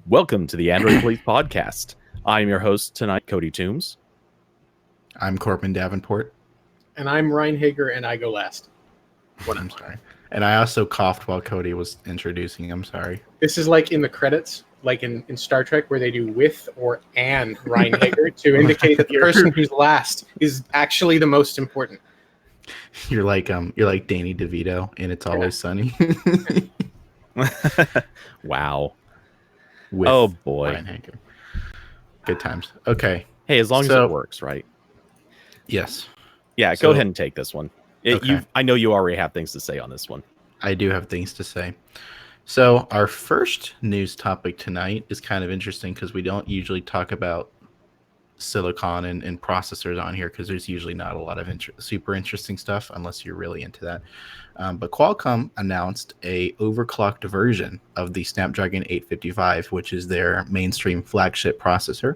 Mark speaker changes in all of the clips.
Speaker 1: Welcome to the Android Police Podcast. I am your host tonight, Cody Toombs.
Speaker 2: I'm Corbin Davenport.
Speaker 3: And I'm Ryan Hager, and I go last.
Speaker 2: I'm sorry. And I also coughed while Cody was introducing. I'm sorry.
Speaker 3: This is like in the credits, like in Star Trek, where they do with or and Ryan Hager to indicate that the person who's last is actually the most important.
Speaker 2: You're like Danny DeVito in It's Always Sunny.
Speaker 1: Wow.
Speaker 2: With
Speaker 1: oh boy.
Speaker 2: Ryan Hager. Good times. Okay.
Speaker 1: Hey, as long as it works, right?
Speaker 2: Yes.
Speaker 1: Yeah, go ahead and take this one.
Speaker 2: Okay.
Speaker 1: I know you already have things to say on this one.
Speaker 2: I do have things to say. So our first news topic tonight is kind of interesting because we don't usually talk about silicon and processors on here because there's usually not a lot of super interesting stuff unless you're really into that. But Qualcomm announced a overclocked version of the Snapdragon 855, which is their mainstream flagship processor,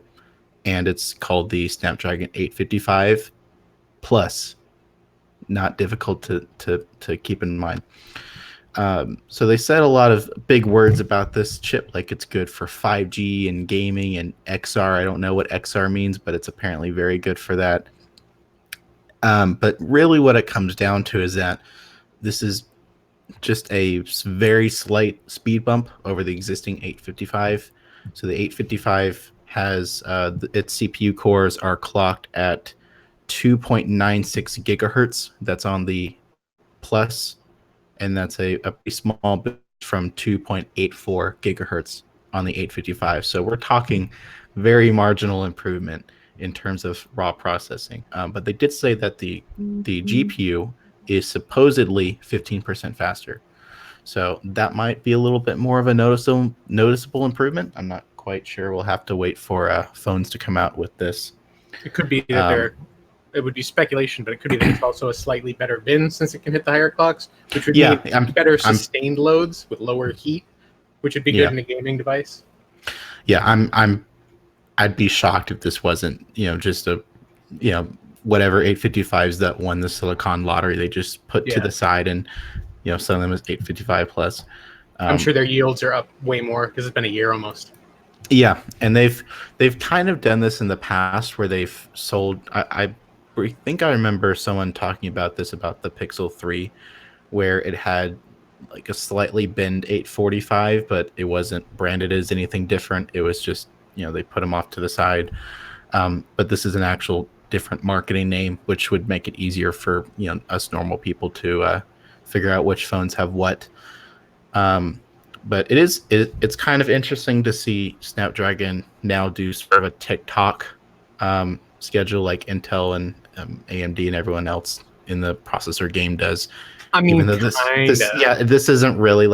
Speaker 2: and it's called the Snapdragon 855 Plus. Not difficult to keep in mind. So they said a lot of big words about this chip, like it's good for 5G and gaming and XR. I don't know what XR means, but it's apparently very good for that. But really what it comes down to is that this is just a very slight speed bump over the existing 855. So the 855 has its CPU cores are clocked at 2.96 gigahertz. That's on the Plus. And that's a pretty small bit from 2.84 gigahertz on the 855. So we're talking very marginal improvement in terms of raw processing. But they did say that the GPU is supposedly 15% faster. So that might be a little bit more of a noticeable improvement. I'm not quite sure. We'll have to wait for phones to come out with this.
Speaker 3: It could be that it would be speculation, but it could be that it's also a slightly better VIN since it can hit the higher clocks, which would mean better sustained loads with lower heat, which would be good in a gaming device.
Speaker 2: Yeah, I'd be shocked if this wasn't, just a, whatever 855s that won the Silicon lottery, they just put to the side and, sell them as 855 plus.
Speaker 3: I'm sure their yields are up way more because it's been a year almost.
Speaker 2: Yeah, and they've kind of done this in the past where they've sold. I think I remember someone talking about this about the Pixel 3, where it had like a slightly binned 845, but it wasn't branded as anything different. It was just, they put them off to the side. But this is an actual different marketing name, which would make it easier for us normal people to figure out which phones have what. But it's kind of interesting to see Snapdragon now do sort of a TikTok schedule like Intel and AMD and everyone else in the processor game does.
Speaker 3: I mean,
Speaker 2: even though this isn't really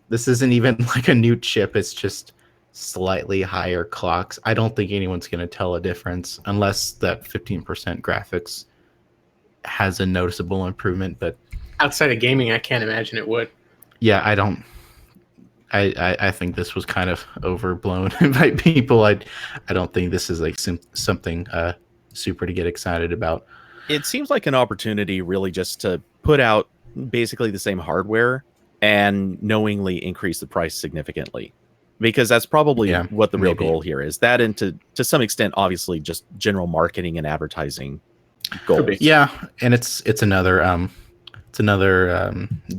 Speaker 2: this isn't even like a new chip. It's just slightly higher clocks. I don't think anyone's going to tell a difference unless that 15% graphics has a noticeable improvement. But
Speaker 3: outside of gaming, I can't imagine it would.
Speaker 2: Yeah, I think this was kind of overblown by people. I don't think this is like something super to get excited about.
Speaker 1: It seems like an opportunity really just to put out basically the same hardware and knowingly increase the price significantly, because that's probably what the real goal here is. That, and to some extent, obviously, just general marketing and advertising goals.
Speaker 2: Yeah, and it's another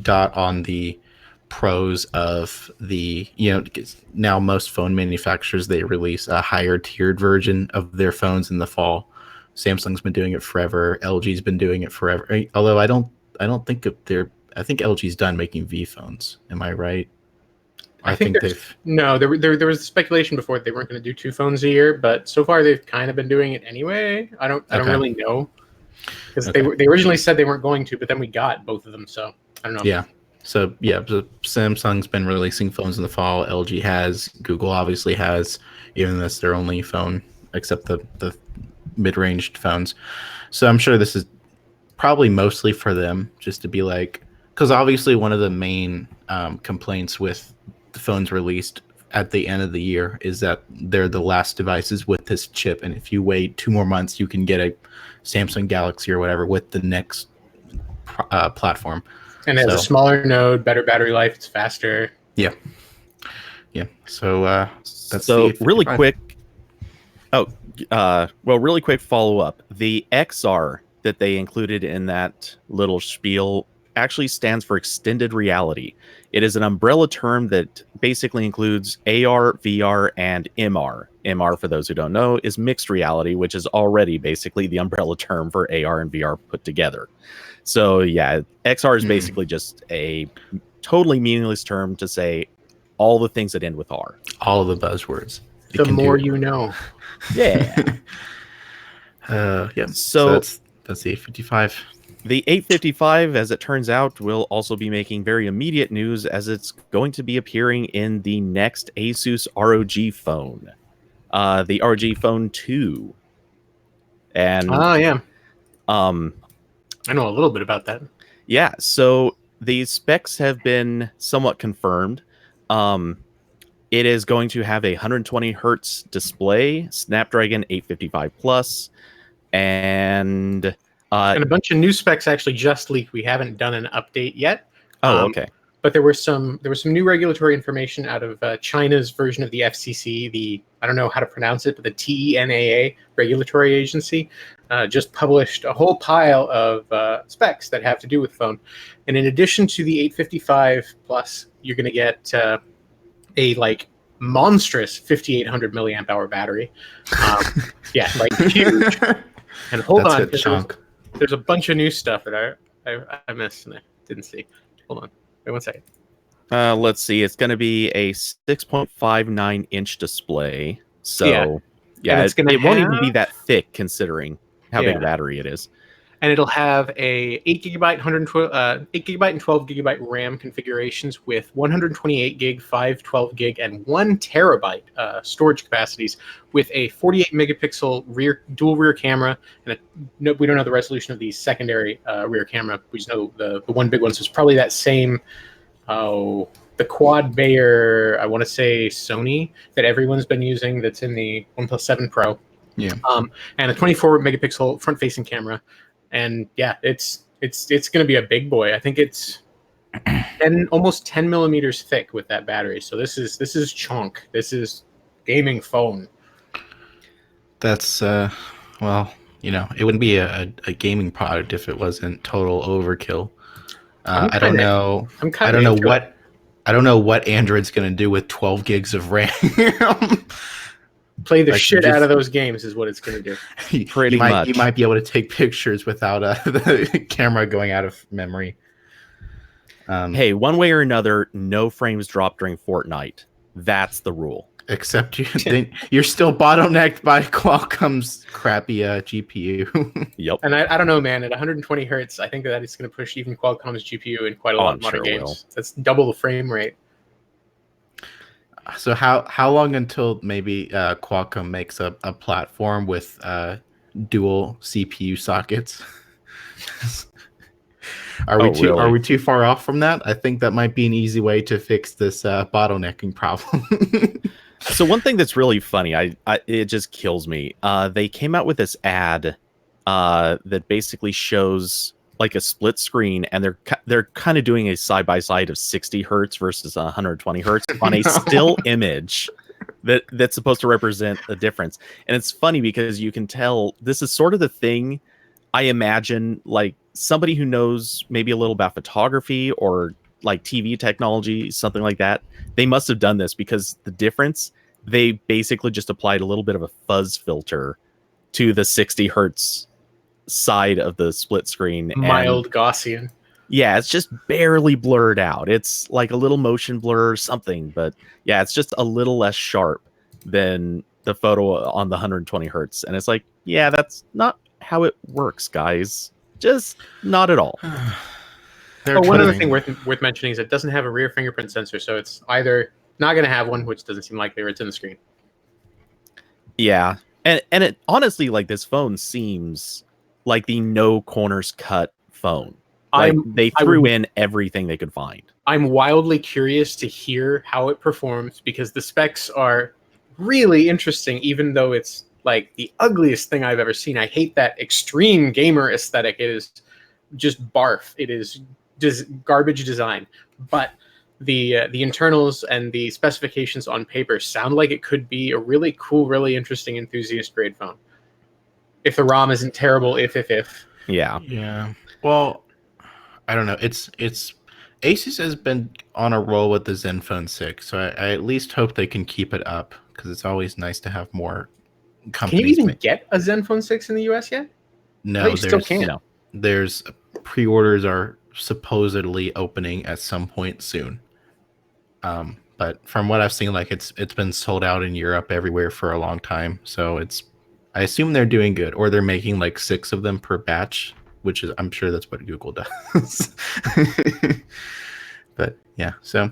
Speaker 2: dot on the pros of the now most phone manufacturers, they release a higher tiered version of their phones in the fall. Samsung's been doing it forever. LG's been doing it forever. Although I don't think I think LG's done making V phones. Am I right?
Speaker 3: I think they've there was speculation before that they weren't going to do 2 phones a year, but so far they've kind of been doing it anyway. I don't really know, because they originally said they weren't going to, but then we got both of them, so I don't know.
Speaker 2: Yeah. So Samsung's been releasing phones in the fall. LG has, Google obviously has, even though that's their only phone except the mid-ranged phones. So I'm sure this is probably mostly for them, just to be like, because obviously one of the main complaints with the phones released at the end of the year is that they're the last devices with this chip, and if you wait 2 more months, you can get a Samsung Galaxy or whatever with the next platform.
Speaker 3: And it has a smaller node, better battery life, it's faster.
Speaker 2: Yeah. Yeah. So that's
Speaker 1: so
Speaker 2: the
Speaker 1: really
Speaker 2: 855.
Speaker 1: quick. Really quick follow up. The XR that they included in that little spiel actually stands for extended reality. It is an umbrella term that basically includes AR, VR, and MR. MR, for those who don't know, is mixed reality, which is already basically the umbrella term for AR and VR put together. So yeah, XR is basically just a totally meaningless term to say all the things that end with R.
Speaker 2: All of the buzzwords.
Speaker 3: The more you know.
Speaker 1: Yeah.
Speaker 2: Yeah.
Speaker 1: So
Speaker 2: that's the 855.
Speaker 1: the 855, as it turns out, will also be making very immediate news as it's going to be appearing in the next Asus ROG phone, the ROG Phone 2. And
Speaker 3: yeah,
Speaker 1: um,
Speaker 3: I know a little bit about that.
Speaker 1: yeah, so the specs have been somewhat confirmed. It is going to have a 120 hertz display, Snapdragon 855 Plus, and
Speaker 3: And a bunch of new specs actually just leaked. We haven't done an update yet.
Speaker 1: okay.
Speaker 3: But there was some new regulatory information out of China's version of the FCC. I don't know how to pronounce it, but the TENAA regulatory agency just published a whole pile of specs that have to do with phone. And in addition to the 855 Plus, you're going to get a like monstrous 5,800 milliamp hour battery. Yeah, like huge. And hold on, there's a bunch of new stuff that I missed and I didn't see. Hold on. Wait 1 second.
Speaker 1: Let's see. It's going to be a 6.59 inch display. So, yeah, it won't even be that thick considering how big a battery it is.
Speaker 3: And it'll have a 8 gigabyte, 8 gigabyte and 12 gigabyte RAM configurations with 128 gig, 512 gig, and 1 terabyte storage capacities with a 48 megapixel dual rear camera. And we don't know the resolution of the secondary rear camera. We just know the one big one. So it's probably that same, the quad Bayer, I want to say Sony, that everyone's been using that's in the OnePlus 7 Pro.
Speaker 2: Yeah.
Speaker 3: And a 24 megapixel front facing camera. And yeah, it's going to be a big boy. I think it's almost 10 millimeters thick with that battery. So this is chunk. This is gaming phone.
Speaker 2: That's well, it wouldn't be a gaming product if it wasn't total overkill. I don't know what Android's going to do with 12 gigs of RAM.
Speaker 3: Play the shit out of those games is what it's going to
Speaker 1: do. Pretty much.
Speaker 2: You might be able to take pictures without the camera going out of memory.
Speaker 1: Hey, one way or another, no frames drop during Fortnite. That's the rule.
Speaker 2: Except you're still bottlenecked by Qualcomm's crappy GPU.
Speaker 1: Yep.
Speaker 3: And I don't know, man. At 120 hertz, I think that it's going to push even Qualcomm's GPU in quite a lot of modern games. That's double the frame rate.
Speaker 2: So how long until maybe Qualcomm makes a platform with dual CPU sockets? Are we too far off from that? I think that might be an easy way to fix this bottlenecking problem.
Speaker 1: So one thing that's really funny, it just kills me. They came out with this ad that basically shows like a split screen, and they're kind of doing a side by side of 60 hertz versus 120 hertz on a still image that's supposed to represent a difference. And it's funny because you can tell this is sort of the thing I imagine, like somebody who knows maybe a little about photography or like TV technology, something like that. They must have done this because the difference, they basically just applied a little bit of a fuzz filter to the 60 hertz side of the split screen.
Speaker 3: Mild Gaussian.
Speaker 1: Yeah, it's just barely blurred out. It's like a little motion blur or something, but yeah, it's just a little less sharp than the photo on the 120 hertz. And it's like, yeah, that's not how it works, guys. Just not at all.
Speaker 3: One other thing worth mentioning is it doesn't have a rear fingerprint sensor, so it's either not going to have one, which doesn't seem likely, or it's in the screen.
Speaker 1: Yeah, and it honestly, like, this phone seems like the no corners cut phone. Like they threw in everything they could find.
Speaker 3: I'm wildly curious to hear how it performs because the specs are really interesting, even though it's like the ugliest thing I've ever seen. I hate that extreme gamer aesthetic. It is just barf. It is just garbage design. But the internals and the specifications on paper sound like it could be a really cool, really interesting enthusiast grade phone. If the ROM isn't terrible, if.
Speaker 2: Yeah. Well, I don't know. It's Asus has been on a roll with the Zenfone 6, so I at least hope they can keep it up, because it's always nice to have more companies.
Speaker 3: Can you even get a Zenfone 6 in the US yet?
Speaker 2: No, there's pre-orders are supposedly opening at some point soon. But from what I've seen, like it's been sold out in Europe everywhere for a long time. So I assume they're doing good, or they're making like 6 of them per batch, which is, I'm sure that's what Google does. But yeah, so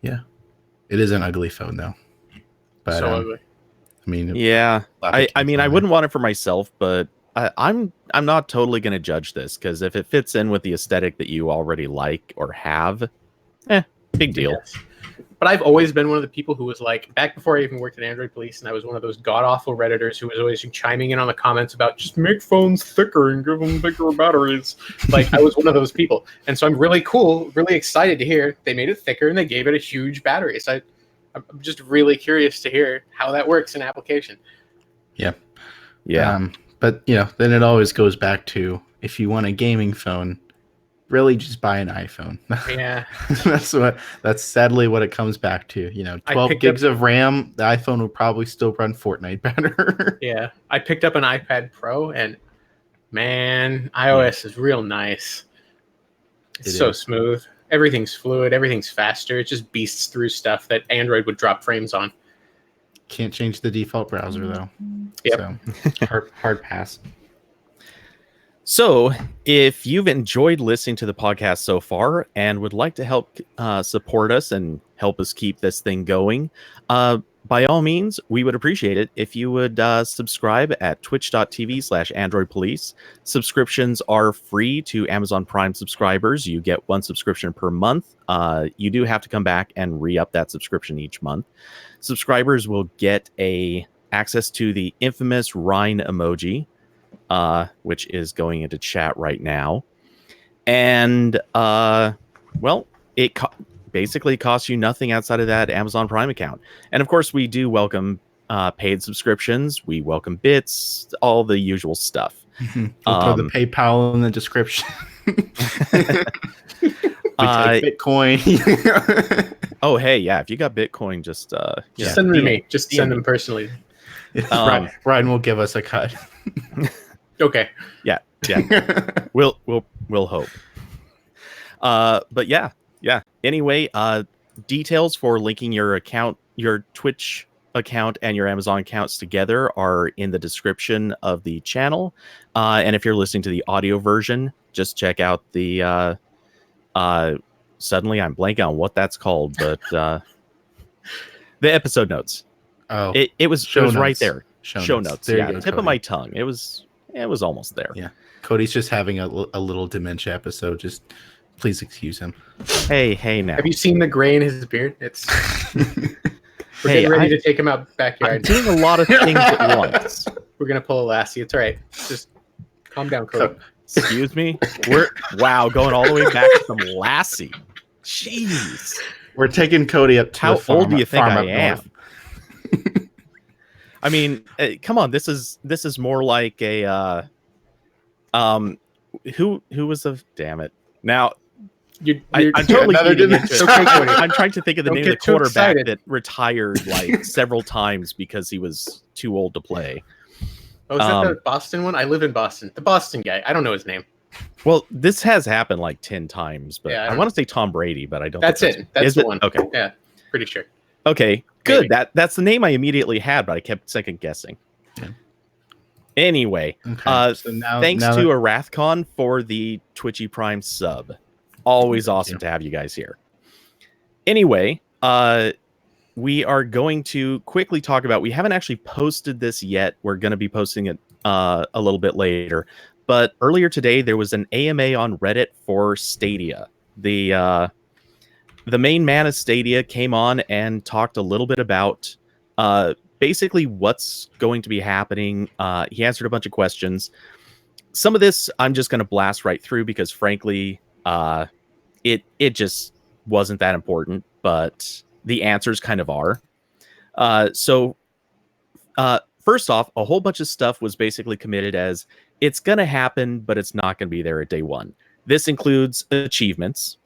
Speaker 2: yeah, it is an ugly phone though. But
Speaker 3: so ugly.
Speaker 2: I mean,
Speaker 1: yeah, I mean, I wouldn't want it for myself, but I'm not totally going to judge this, because if it fits in with the aesthetic that you already like or have, big deal.
Speaker 3: Yes. But I've always been one of the people who was like, back before I even worked at Android Police, and I was one of those god-awful Redditors who was always chiming in on the comments about just make phones thicker and give them bigger batteries. Like, I was one of those people. And so I'm really excited to hear they made it thicker and they gave it a huge battery. So I'm just really curious to hear how that works in application.
Speaker 2: Yeah. But, then it always goes back to, if you want a gaming phone, really just buy an iPhone.
Speaker 3: Yeah.
Speaker 2: that's sadly what it comes back to. 12 gigs of RAM, the iPhone will probably still run Fortnite better.
Speaker 3: Yeah. I picked up an iPad Pro, and man, iOS is real nice. It's so smooth. Everything's fluid, everything's faster. It just beasts through stuff that Android would drop frames on.
Speaker 2: Can't change the default browser though.
Speaker 3: Yep.
Speaker 2: So hard pass.
Speaker 1: So, if you've enjoyed listening to the podcast so far and would like to help support us and help us keep this thing going, by all means, we would appreciate it if you would subscribe at twitch.tv/AndroidPolice. Subscriptions are free to Amazon Prime subscribers. You get 1 subscription per month. You do have to come back and re-up that subscription each month. Subscribers will get access to the infamous Rhine emoji, which is going into chat right now. And, it basically costs you nothing outside of that Amazon Prime account. And of course, we do welcome paid subscriptions. We welcome bits, all the usual stuff.
Speaker 2: We'll throw the PayPal in the description. We take Bitcoin.
Speaker 1: Oh, hey, yeah, if you got Bitcoin, just
Speaker 3: send them to me. Just send them personally.
Speaker 2: Brian will give us a cut.
Speaker 3: Okay.
Speaker 1: Yeah. We'll hope. But yeah. Anyway, details for linking your account, your Twitch account and your Amazon accounts together are in the description of the channel. And if you're listening to the audio version, just check out the suddenly I'm blanking on what that's called, but the episode notes.
Speaker 2: Oh,
Speaker 1: it was right there. Show notes.
Speaker 2: There
Speaker 1: yeah,
Speaker 2: you go,
Speaker 1: tip of my tongue. It was almost there.
Speaker 2: Yeah, Cody's just having a little dementia episode. Just please excuse him.
Speaker 1: Hey now.
Speaker 3: Have you seen the gray in his beard? We're getting ready to take him out backyard.
Speaker 1: I'm doing a lot of things at once.
Speaker 3: We're gonna pull a Lassie. It's all right. Just calm down, Cody.
Speaker 1: Excuse me. We're going all the way back to some Lassie. Jeez.
Speaker 2: We're taking Cody up to
Speaker 1: how
Speaker 2: the farm,
Speaker 1: old do you think I am?
Speaker 2: North.
Speaker 1: I mean, come on. This is more like a who was the damn it now. I'm totally feeding into it. I'm trying to think of the name of the quarterback that retired like several times because he was too old to play.
Speaker 3: Oh, is that the Boston one? I live in Boston. The Boston guy. I don't know his name.
Speaker 1: Well, this has happened like 10 times, but I want to say Tom Brady, but I don't.
Speaker 3: That's it. That's the one.
Speaker 1: Okay.
Speaker 3: Yeah, pretty sure.
Speaker 1: Okay, good. Maybe. That's the name I immediately had, but I kept second guessing. Yeah. Anyway, so thanks to Arathcon for the Twitchy Prime sub. Always awesome to have you guys here. Anyway, we are going to quickly talk about, we haven't actually posted this yet. We're going to be posting it a little bit later. But earlier today, there was an AMA on Reddit for Stadia. The main man of Stadia came on and talked a little bit about basically what's going to be happening. He answered a bunch of questions. Some of this I'm just going to blast right through because frankly, it just wasn't that important, but the answers kind of are. First off, a whole bunch of stuff was basically committed as it's going to happen, but it's not going to be there at day one. This includes achievements.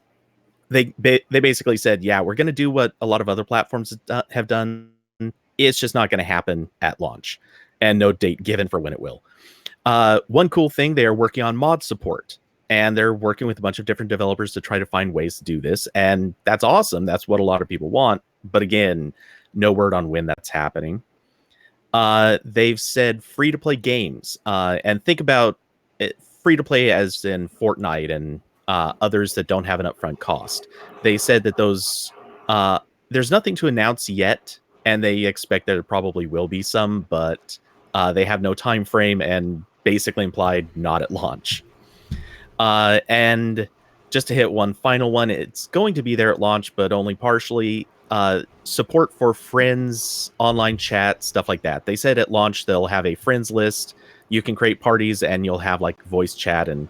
Speaker 1: They basically said, yeah, we're going to do what a lot of other platforms have done. It's just not going to happen at launch, and no date given for when it will. One cool thing, they are working on mod support, and they're working with a bunch of different developers to try to find ways to do this, and that's awesome. That's what a lot of people want, but again, no word on when that's happening. They've said free-to-play games, and think about it, free-to-play as in Fortnite and others that don't have an upfront cost. They said that those there's nothing to announce yet, and they expect that there probably will be some, but they have no time frame and basically implied not at launch. And just to hit one final one, it's going to be there at launch, but only partially. Support for friends, online chat, stuff like that. They said at launch they'll have a friends list. You can create parties, and you'll have like voice chat and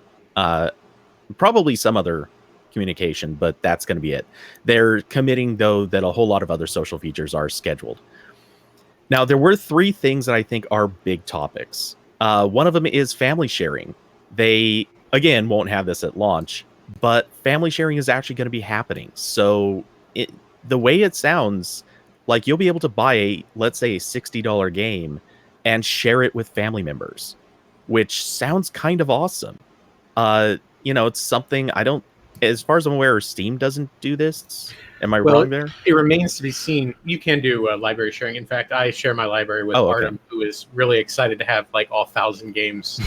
Speaker 1: probably some other communication, but that's going to be it. They're committing, though, that a whole lot of other social features are scheduled. Now, there were 3 things that I think are big topics. One of them is family sharing. They, again, won't have this at launch, but family sharing is actually going to be happening. So the way it sounds, like you'll be able to buy let's say, a $60 game and share it with family members, which sounds kind of awesome. It's something as far as I'm aware, Steam doesn't do this. Am I wrong there?
Speaker 3: It remains to be seen. You can do library sharing. In fact, I share my library with Artem, who is really excited to have like all 1,000 games.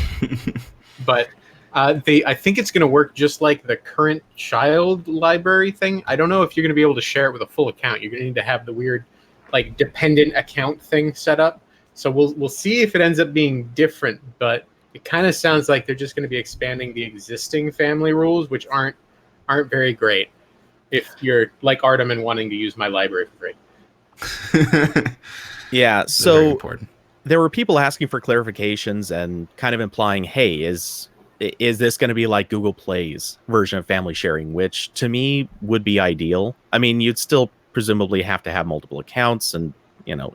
Speaker 3: But I think it's going to work just like the current child library thing. I don't know if you're going to be able to share it with a full account. You're going to need to have the weird like dependent account thing set up. So we'll see if it ends up being different, but it kind of sounds like they're just going to be expanding the existing family rules, which aren't very great if you're like Artem and wanting to use my library for free.
Speaker 1: Yeah, so there were people asking for clarifications and kind of implying, hey, is this going to be like Google Play's version of family sharing, which to me would be ideal. I mean, you'd still presumably have to have multiple accounts, and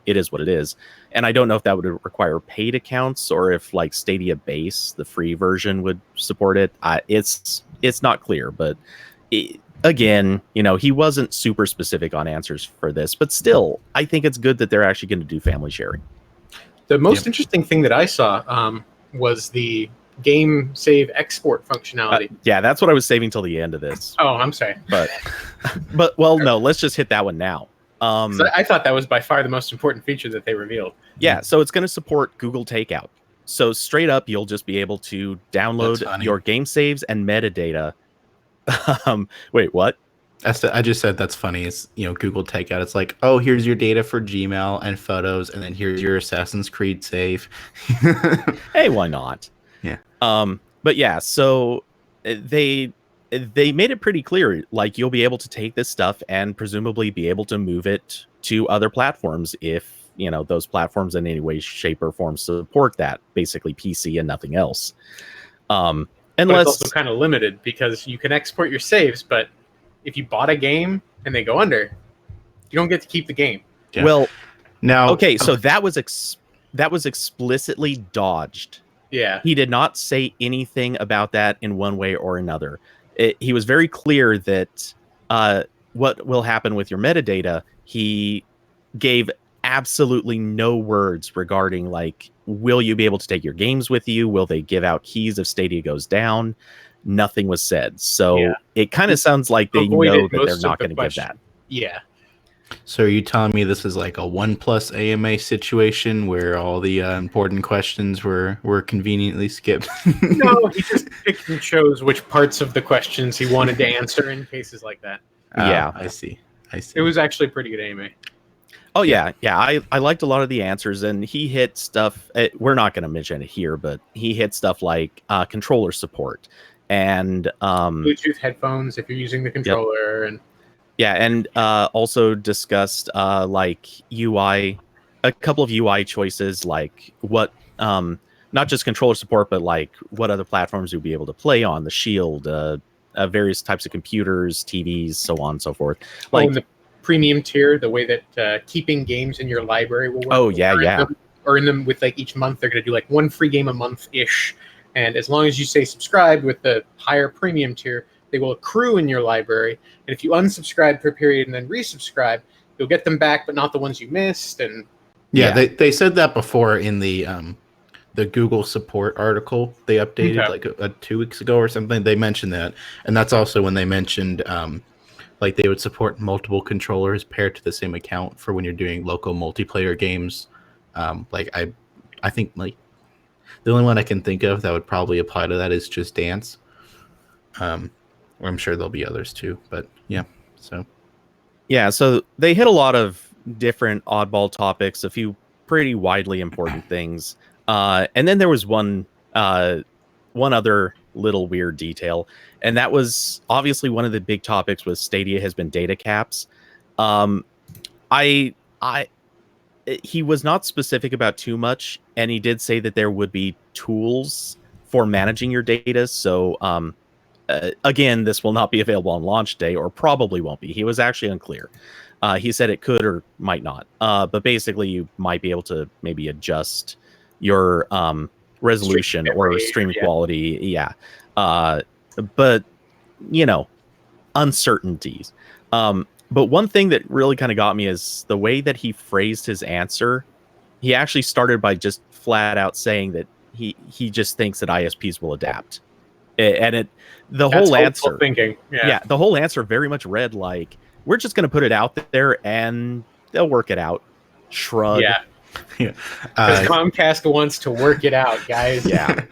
Speaker 1: it is what it is. And I don't know if that would require paid accounts or if like Stadia Base, the free version, would support it. It's not clear, but again, he wasn't super specific on answers for this, but still, I think it's good that they're actually going to do family sharing.
Speaker 3: The most interesting thing that I saw was the game save export functionality.
Speaker 1: Yeah, that's what I was saving till the end of this.
Speaker 3: Oh, I'm sorry.
Speaker 1: But well, no, let's just hit that one now.
Speaker 3: So I thought that was by far the most important feature that they revealed.
Speaker 1: Yeah, so it's going to support Google Takeout. So straight up, you'll just be able to download your game saves and metadata. Wait, what?
Speaker 2: I just said that's funny. It's Google Takeout. It's like, oh, here's your data for Gmail and photos, and then here's your Assassin's Creed save.
Speaker 1: Hey, why not?
Speaker 2: Yeah.
Speaker 1: But yeah, so they made it pretty clear, like you'll be able to take this stuff and presumably be able to move it to other platforms if those platforms in any way, shape, or form support that. Basically, PC and nothing else.
Speaker 3: But it's also kind of limited because you can export your saves, but if you bought a game and they go under, you don't get to keep the game.
Speaker 1: Yeah. Well, now, okay, so that was explicitly dodged.
Speaker 3: Yeah,
Speaker 1: he did not say anything about that in one way or another. He was very clear that what will happen with your metadata. He gave absolutely no words regarding like, will you be able to take your games with you? Will they give out keys if Stadia goes down? Nothing was said. So it kind of sounds like they know that they're not going to give that.
Speaker 3: Yeah.
Speaker 2: So are you telling me this is like a OnePlus AMA situation where all the important questions were conveniently skipped?
Speaker 3: No, he just picked and chose which parts of the questions he wanted to answer in cases like that.
Speaker 1: Yeah,
Speaker 2: I see.
Speaker 3: It was actually pretty good AMA.
Speaker 1: Oh, yeah. I liked a lot of the answers, and he hit stuff. We're not going to mention it here, but he hit stuff like controller support and
Speaker 3: Bluetooth headphones if you're using the controller.
Speaker 1: And also discussed like UI, a couple of UI choices, like what not just controller support, but like what other platforms you'll be able to play on, the Shield, various types of computers, TVs, so on and so forth.
Speaker 3: Like in the premium tier, the way that keeping games in your library will work.
Speaker 1: Oh yeah.
Speaker 3: Or in them with like each month, they're going to do like one free game a month ish. And as long as you say subscribe with the higher premium tier, they will accrue in your library. And if you unsubscribe per period and then resubscribe, you'll get them back, but not the ones you missed. And
Speaker 2: they said that before in the Google support article they updated like 2 weeks ago or something. They mentioned that, and that's also when they mentioned like they would support multiple controllers paired to the same account for when you're doing local multiplayer games. Like I think like the only one I can think of that would probably apply to that is Just Dance. Or I'm sure there'll be others too, but yeah. So
Speaker 1: they hit a lot of different oddball topics, a few pretty widely important things, and then there was one other little weird detail, and that was obviously one of the big topics with Stadia has been data caps. He was not specific about too much, and he did say that there would be tools for managing your data. So again, this will not be available on launch day, or probably won't be. He was actually unclear. He said it could or might not. But basically, you might be able to maybe adjust your resolution or streaming quality. Yeah. But, uncertainties. But one thing that really kind of got me is the way that he phrased his answer. He actually started by just flat out saying that he just thinks that ISPs will adapt. And the whole answer
Speaker 3: thinking. Yeah,
Speaker 1: the whole answer very much read like, we're just going to put it out there and they'll work it out. Shrug.
Speaker 3: Yeah. Because Comcast wants to work it out, guys.
Speaker 1: Yeah.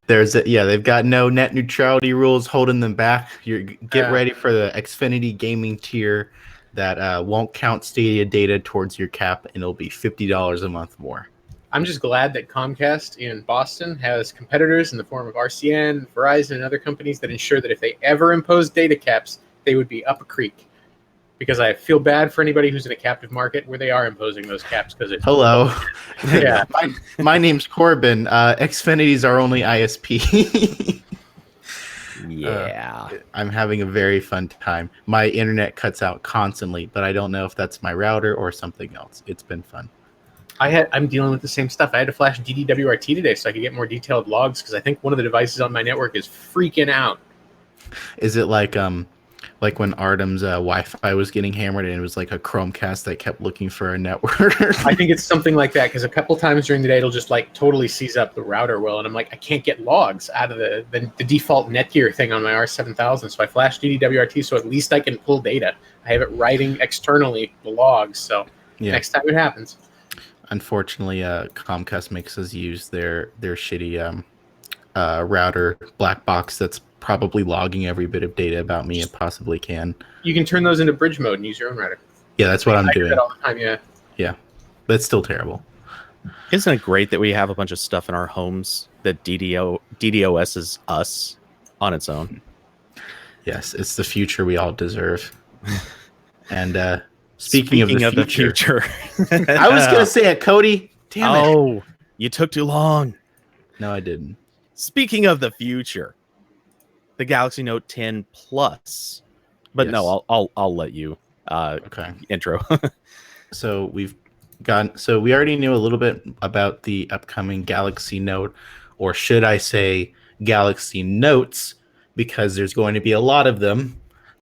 Speaker 2: They've got no net neutrality rules holding them back. Get ready for the Xfinity gaming tier that won't count Stadia data towards your cap, and it'll be $50 a month more.
Speaker 3: I'm just glad that Comcast in Boston has competitors in the form of RCN, Verizon, and other companies that ensure that if they ever impose data caps, they would be up a creek. Because I feel bad for anybody who's in a captive market where they are imposing those caps.
Speaker 2: Hello.
Speaker 3: Yeah.
Speaker 2: my name's Corbin. Xfinity's our only ISP.
Speaker 1: Yeah.
Speaker 2: I'm having a very fun time. My internet cuts out constantly, but I don't know if that's my router or something else. It's been fun.
Speaker 3: I'm dealing with the same stuff. I had to flash DDWRT today so I could get more detailed logs because I think one of the devices on my network is freaking out.
Speaker 2: Is it like when Artem's Wi-Fi was getting hammered and it was like a Chromecast that kept looking for a network?
Speaker 3: I think it's something like that because a couple times during the day it'll just like totally seize up the router will, and I'm like, I can't get logs out of the default Netgear thing on my R7000, so I flashed DDWRT so at least I can pull data. I have it writing externally the logs, so next time it happens.
Speaker 2: Unfortunately, Comcast makes us use their shitty router black box that's probably logging every bit of data about me it possibly can.
Speaker 3: You can turn those into bridge mode and use your own router.
Speaker 2: Yeah, that's what I'm doing.
Speaker 3: I do that all the time, yeah.
Speaker 2: Yeah, but it's still terrible.
Speaker 1: Isn't it great that we have a bunch of stuff in our homes that DDoS is us on its own?
Speaker 2: Yes, it's the future we all deserve. And Speaking of the future. I was going to say it, Cody. Damn it.
Speaker 1: Oh, you took too long.
Speaker 2: No, I didn't.
Speaker 1: Speaking of the future, the Galaxy Note 10 Plus. But no, I'll let you intro.
Speaker 2: So we already knew a little bit about the upcoming Galaxy Note, or should I say Galaxy Notes, because there's going to be a lot of them.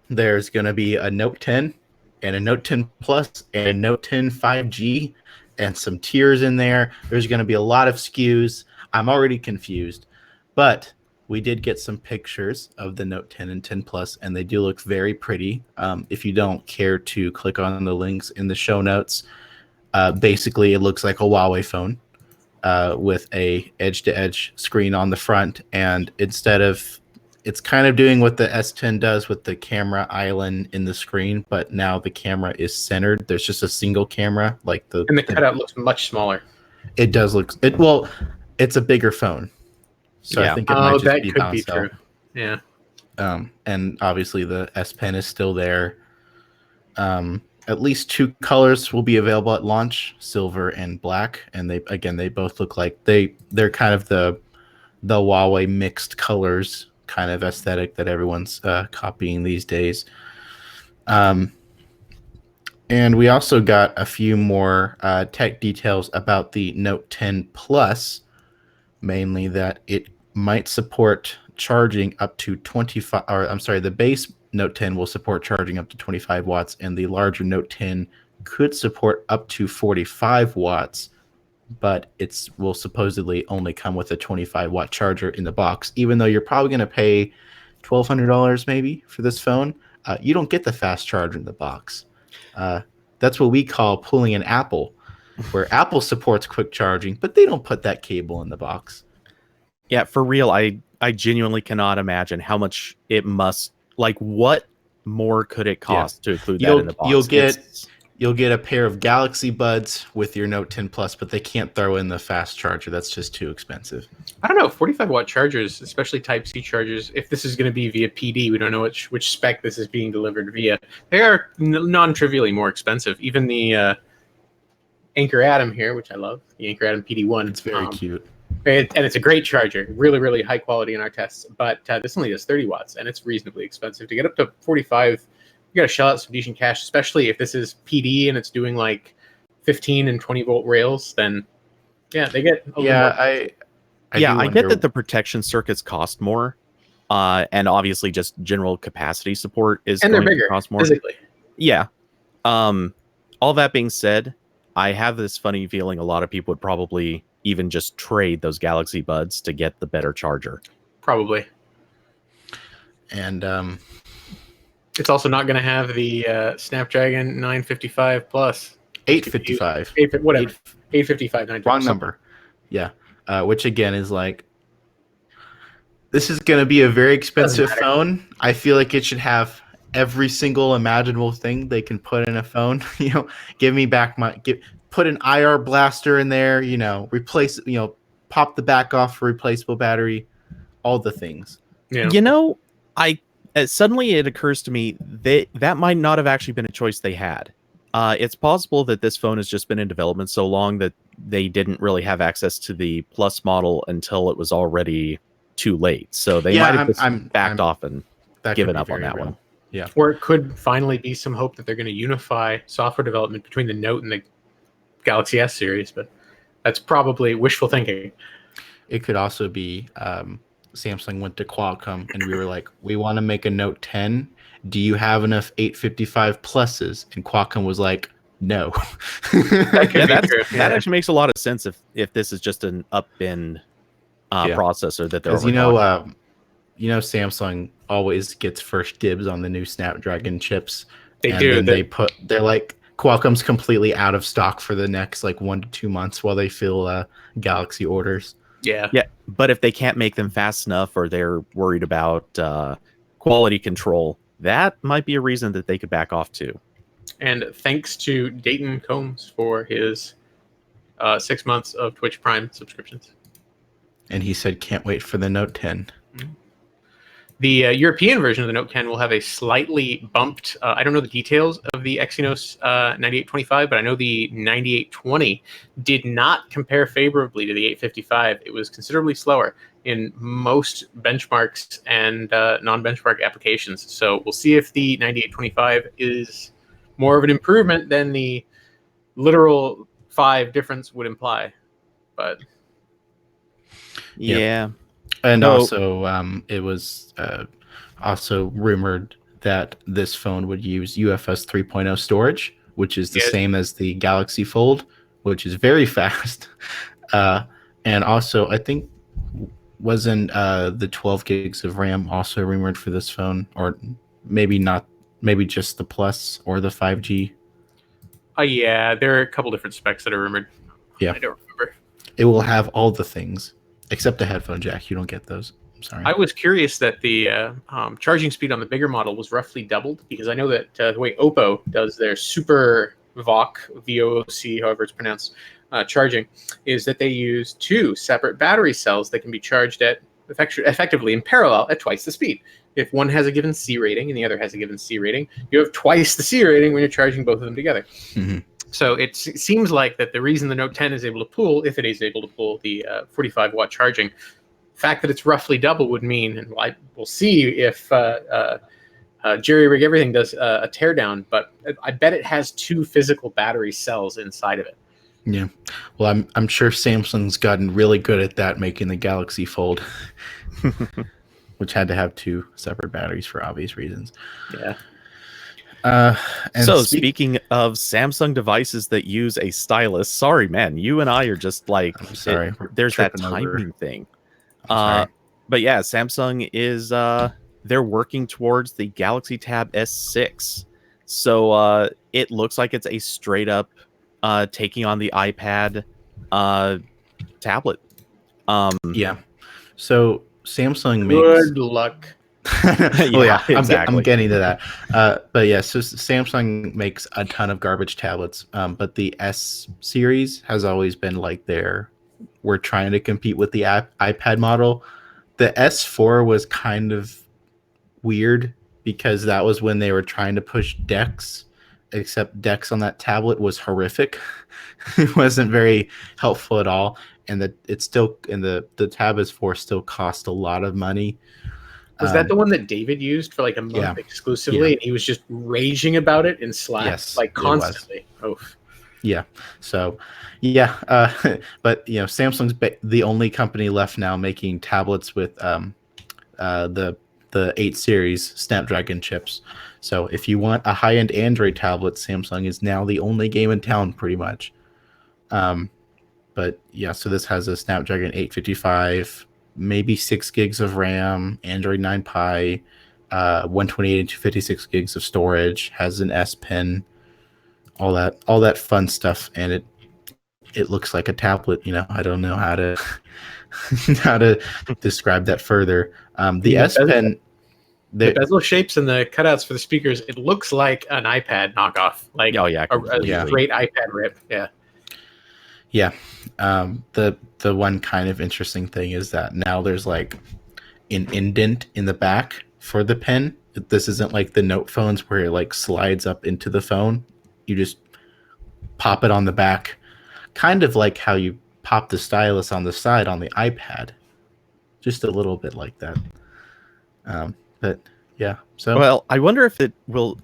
Speaker 2: There's going to be a Note 10 and a Note 10 Plus and a Note 10 5G and some tiers in there. There's going to be a lot of SKUs. I'm already confused, but we did get some pictures of the Note 10 and 10 Plus, and they do look very pretty. If you don't care to click on the links in the show notes, basically it looks like a Huawei phone with a edge-to-edge screen on the front, and it's kind of doing what the S10 does with the camera island in the screen, but now the camera is centered. There's just a single camera,
Speaker 3: and the cutout looks much smaller.
Speaker 2: It does look it's a bigger phone, so I think it might just be bounced out.
Speaker 3: Yeah.
Speaker 2: And obviously the S Pen is still there. At least 2 colors will be available at launch: silver and black, and they both look like they're kind of the Huawei mixed colors kind of aesthetic that everyone's copying these days. And we also got a few more tech details about the Note 10 Plus, mainly that it might support charging up to 25, or I'm sorry, the base Note 10 will support charging up to 25 watts, and the larger Note 10 could support up to 45 watts, but it will supposedly only come with a 25-watt charger in the box. Even though you're probably going to pay $1,200 maybe for this phone, you don't get the fast charger in the box. That's what we call pulling an Apple, where Apple supports quick charging, but they don't put that cable in the box.
Speaker 1: Yeah, for real, I genuinely cannot imagine how much it must, like, what more could it cost to include that in the box?
Speaker 2: You'll get a pair of Galaxy Buds with your Note 10 Plus, but they can't throw in the fast charger. That's just too expensive.
Speaker 3: I don't know, 45-watt chargers, especially Type-C chargers, if this is going to be via PD, we don't know which spec this is being delivered via. They are non-trivially more expensive. Even the Anchor Atom here, which I love, the Anchor Atom PD1.
Speaker 2: It's very cute.
Speaker 3: And it's a great charger, really, really high quality in our tests. But this only does 30 watts, and it's reasonably expensive. To get up to 45, you got to shell out some decent cash, especially if this is PD and it's doing like 15 and 20 volt rails. Then, yeah, they get a little more.
Speaker 1: I get that the protection circuits cost more, and obviously just general capacity support is
Speaker 3: and
Speaker 1: going
Speaker 3: they're bigger
Speaker 1: to cost more.
Speaker 3: Physically.
Speaker 1: Yeah. All that being said, I have this funny feeling a lot of people would probably even just trade those Galaxy Buds to get the better charger.
Speaker 3: Probably.
Speaker 2: And
Speaker 3: it's also not going to have the Snapdragon 955 Plus.
Speaker 2: 855.
Speaker 3: 855. 955.
Speaker 2: Wrong number. Yeah. Which again is like, this is going to be a very expensive phone. I feel like it should have every single imaginable thing they can put in a phone. Give me back put an IR blaster in there, replace, pop the back off for replaceable battery, all the things.
Speaker 1: Yeah. Suddenly it occurs to me that might not have actually been a choice they had. It's possible that this phone has just been in development so long that they didn't really have access to the Plus model until it was already too late. So they might have just backed off and given up on that one.
Speaker 2: Yeah.
Speaker 3: Or it could finally be some hope that they're going to unify software development between the Note and the Galaxy S series, but that's probably wishful thinking.
Speaker 2: It could also be Samsung went to Qualcomm and we were like, we want to make a Note 10. Do you have enough 855 pluses? And Qualcomm was like, no.
Speaker 1: That actually makes a lot of sense if this is just an up-bin processor that they're
Speaker 2: Samsung always gets first dibs on the new Snapdragon chips.
Speaker 3: They're
Speaker 2: like, Qualcomm's completely out of stock for the next 1 to 2 months while they fill Galaxy orders.
Speaker 3: Yeah.
Speaker 1: But if they can't make them fast enough, or they're worried about quality control, that might be a reason that they could back off too.
Speaker 3: And thanks to Dayton Combs for his 6 months of Twitch Prime subscriptions.
Speaker 2: And he said, can't wait for the Note 10.
Speaker 3: Mm-hmm. The European version of the Note 10 will have a slightly bumped, I don't know the details of the Exynos 9825, but I know the 9820 did not compare favorably to the 855. It was considerably slower in most benchmarks and non-benchmark applications. So we'll see if the 9825 is more of an improvement than the literal 5 difference would imply. But
Speaker 1: yeah.
Speaker 2: And also, it was also rumored that this phone would use UFS 3.0 storage, which is the same as the Galaxy Fold, which is very fast. And also, I think, wasn't the 12 gigs of RAM also rumored for this phone? Or maybe not, maybe just the Plus or the 5G?
Speaker 3: Yeah, there are a couple different specs that are rumored.
Speaker 2: Yeah.
Speaker 3: I don't remember.
Speaker 2: It will have all the things. Except a headphone jack. You don't get those. I'm sorry.
Speaker 3: I was curious that the charging speed on the bigger model was roughly doubled, because I know that the way Oppo does their Super VOC, however it's pronounced, charging, is that they use 2 separate battery cells that can be charged at effectively in parallel at twice the speed. If one has a given C rating and the other has a given C rating, you have twice the C rating when you're charging both of them together.
Speaker 2: Mm-hmm.
Speaker 3: So it seems like that the reason the Note 10 is able to pull, if it is able to pull the 45-watt charging, fact that it's roughly double would mean, and we'll see if Jerry Rig Everything does a teardown, but I bet it has 2 physical battery cells inside of it.
Speaker 2: Yeah, well, I'm sure Samsung's gotten really good at that, making the Galaxy Fold, which had to have 2 separate batteries for obvious reasons.
Speaker 3: Yeah.
Speaker 1: So speaking of Samsung devices that use a stylus, sorry, man, you and I are just like,
Speaker 2: I'm sorry,
Speaker 1: there's that timing thing. But yeah, Samsung is they're working towards the Galaxy Tab S6. So it looks like it's a straight up taking on the iPad tablet.
Speaker 2: Yeah. So Samsung
Speaker 3: Good luck.
Speaker 2: Well, yeah, exactly. I'm getting to that. But yeah, so Samsung makes a ton of garbage tablets, but the S series has always been like we're trying to compete with the iPad model. The S4 was kind of weird because that was when they were trying to push DeX, except DeX on that tablet was horrific. It wasn't very helpful at all, and the Tab S4 still cost a lot of money.
Speaker 3: Was that the one that David used for like a month exclusively, and he was just raging about it in Slack, like constantly? Oof.
Speaker 2: Yeah. So, yeah. But Samsung's the only company left now making tablets with the 8 series Snapdragon chips. So if you want a high-end Android tablet, Samsung is now the only game in town, pretty much. But yeah, so this has a Snapdragon 855, maybe 6 gigs of RAM, Android 9 Pie, 128 and 256 gigs of storage, has an S Pen, all that fun stuff, and it looks like a tablet. I don't know how to how to describe that further. The S Pen,
Speaker 3: the bezel shapes and the cutouts for the speakers, it looks like an iPad knockoff. Like a great iPad rip. Yeah.
Speaker 2: Yeah. The one kind of interesting thing is that now there's like an indent in the back for the pen. This isn't like the Note phones where it like slides up into the phone. You just pop it on the back, kind of like how you pop the stylus on the side on the iPad. Just a little bit like that. But yeah. So
Speaker 1: well, I wonder if it will.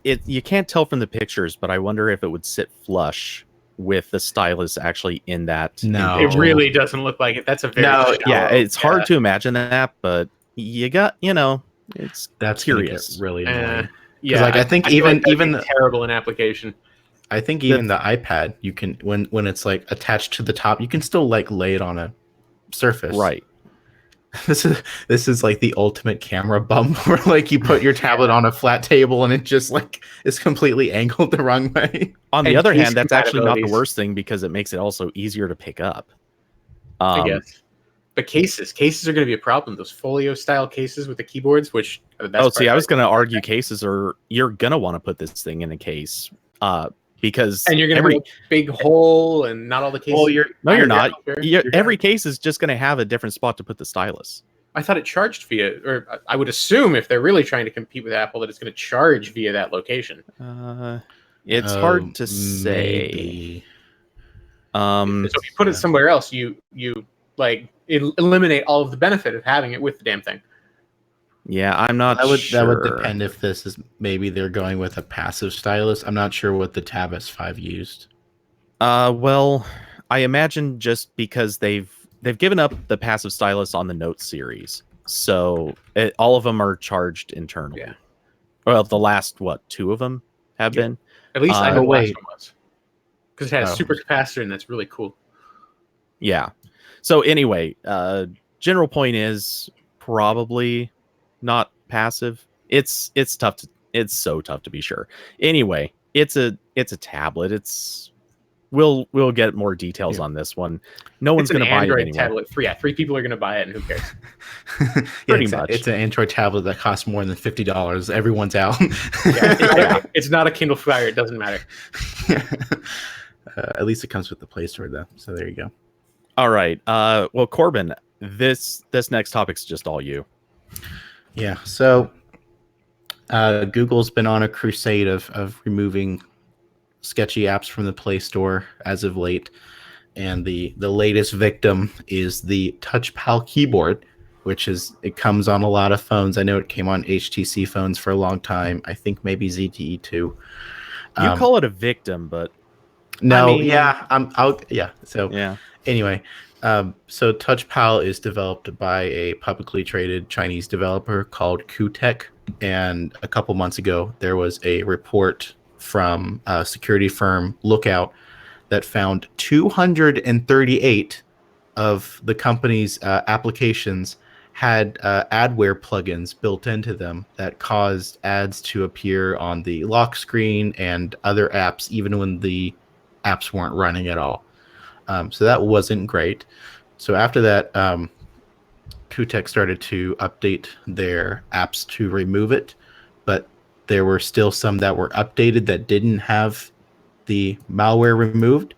Speaker 1: You can't tell from the pictures, but I wonder if it would sit flush with the stylus actually in that.
Speaker 2: No,
Speaker 3: it really doesn't look like it. That's a very
Speaker 1: it's hard to imagine that, but you got that's curious.
Speaker 2: Really annoying.
Speaker 3: Yeah,
Speaker 2: like I think even
Speaker 3: terrible in application.
Speaker 2: I think even the iPad, you can when it's like attached to the top, you can still like lay it on a surface.
Speaker 1: Right.
Speaker 2: This is like the ultimate camera bump where like you put your tablet on a flat table and it just like is completely angled the wrong way.
Speaker 1: On the other hand, that's actually not the worst thing because it makes it also easier to pick up.
Speaker 3: I guess. But cases are going to be a problem. Those folio style cases with the keyboards, which are the best.
Speaker 1: I was going to argue cases you're going to want to put this thing in a case. Because
Speaker 3: you're going to have a big hole and not all the cases.
Speaker 1: Well, you're not. Every case is just going to have a different spot to put the stylus.
Speaker 3: I thought it charged via, or I would assume if they're really trying to compete with Apple, that it's going to charge via that location.
Speaker 1: It's hard to say.
Speaker 3: So if you put it somewhere else, you like eliminate all of the benefit of having it with the damn thing.
Speaker 1: Yeah, I'm not sure.
Speaker 2: That would depend if this is maybe they're going with a passive stylus. I'm not sure what the Tab S5 used.
Speaker 1: Well, I imagine just because they've given up the passive stylus on the Note series, so all of them are charged internally.
Speaker 3: Yeah.
Speaker 1: Well, the last 2 of them have been.
Speaker 3: At least I know the last one was, because it has a super capacitor, and that's really cool.
Speaker 1: Yeah. So anyway, general point is probably not passive. It's so tough to be sure. Anyway, it's a tablet. We'll get more details on this one. No one's going to buy it anyway.
Speaker 3: Tablet. 3 people are going to buy it, and who cares?
Speaker 2: Pretty much. It's an Android tablet that costs more than $50. Everyone's out.
Speaker 3: It's not a Kindle Fire. It doesn't matter.
Speaker 2: At least it comes with the Play Store, though. So there you go.
Speaker 1: All right. Well, Corbin, this next topic's just all you.
Speaker 2: Yeah. So Google's been on a crusade of removing sketchy apps from the Play Store as of late. And the latest victim is the TouchPal keyboard, it comes on a lot of phones. I know it came on HTC phones for a long time. I think maybe ZTE too.
Speaker 1: You call it a victim, but
Speaker 2: no,
Speaker 1: I mean,
Speaker 2: yeah. So
Speaker 1: yeah.
Speaker 2: Anyway, so TouchPal is developed by a publicly traded Chinese developer called QTech. And a couple months ago, there was a report from a security firm Lookout that found 238 of the company's applications had adware plugins built into them that caused ads to appear on the lock screen and other apps, even when the apps weren't running at all. So that wasn't great. So after that, QTech started to update their apps to remove it, but there were still some that were updated that didn't have the malware removed.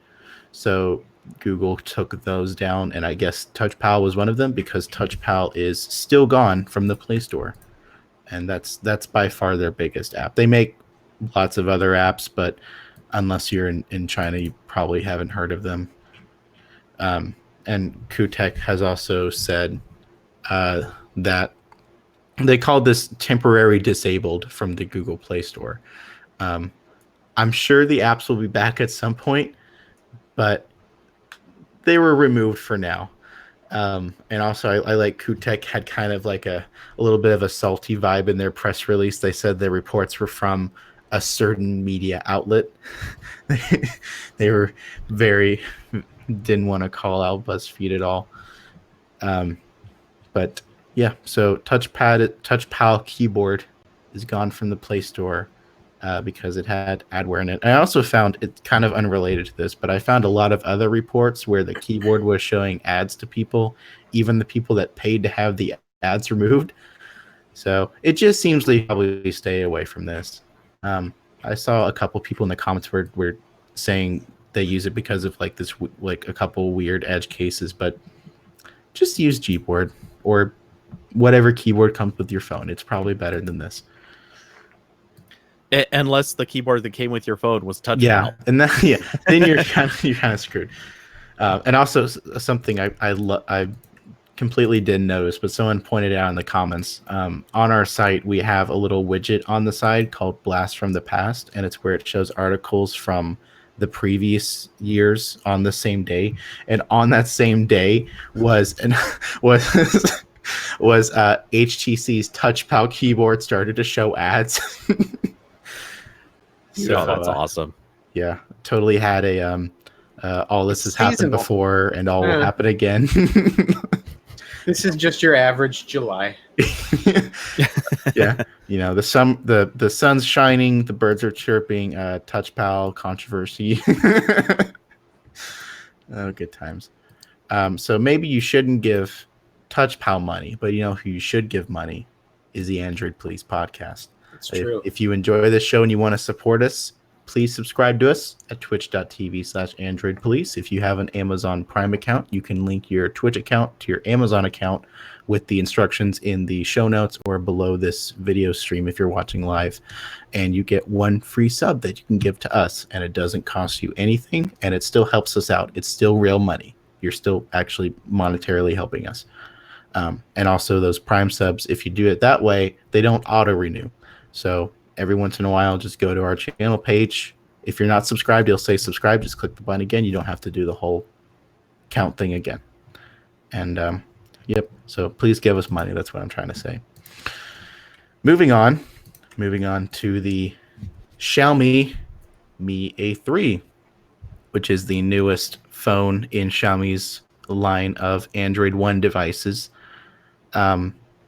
Speaker 2: So Google took those down, and I guess TouchPal was one of them because TouchPal is still gone from the Play Store, and that's by far their biggest app. They make lots of other apps, but unless you're in China, you probably haven't heard of them. And QTech has also said that they called this temporary disabled from the Google Play Store. I'm sure the apps will be back at some point, but they were removed for now. And also, I like QTech had kind of like a little bit of a salty vibe in their press release. They said the reports were from a certain media outlet. They were didn't want to call out BuzzFeed at all. But yeah, so TouchPal keyboard is gone from the Play Store because it had adware in it. I also found it kind of unrelated to this, but I found a lot of other reports where the keyboard was showing ads to people, even the people that paid to have the ads removed. So it just seems like probably stay away from this. I saw a couple people in the comments were saying they use it because of like this, like a couple weird edge cases, but just use Gboard or whatever keyboard comes with your phone. It's probably better than this.
Speaker 1: Unless the keyboard that came with your phone was TouchPal.
Speaker 2: Yeah, and then you're kind of screwed. And also something I completely didn't notice, but someone pointed out in the comments. On our site, we have a little widget on the side called Blast from the Past, and it's where it shows articles from the previous years on the same day. And on that same day was HTC's TouchPal keyboard started to show ads.
Speaker 1: So that's awesome.
Speaker 2: Yeah, totally had a all this has happened before and all will happen again.
Speaker 3: This is just your average July.
Speaker 2: Yeah, the sun's shining, the birds are chirping, TouchPal controversy. Oh, good times. So maybe you shouldn't give TouchPal money, but you know who you should give money is the Android Police podcast.
Speaker 3: That's true.
Speaker 2: If you enjoy this show and you want to support us, please subscribe to us at twitch.tv/AndroidPolice. If you have an Amazon Prime account, you can link your Twitch account to your Amazon account with the instructions in the show notes or below this video stream if you're watching live. And you get one free sub that you can give to us, and it doesn't cost you anything, and it still helps us out. It's still real money. You're still actually monetarily helping us. And also those Prime subs, if you do it that way, they don't auto-renew. So every once in a while, just go to our channel page. If you're not subscribed, it'll say subscribe. Just click the button again. You don't have to do the whole count thing again. And yep. So please give us money. That's what I'm trying to say. Moving on to the Xiaomi Mi A3, which is the newest phone in Xiaomi's line of Android One devices.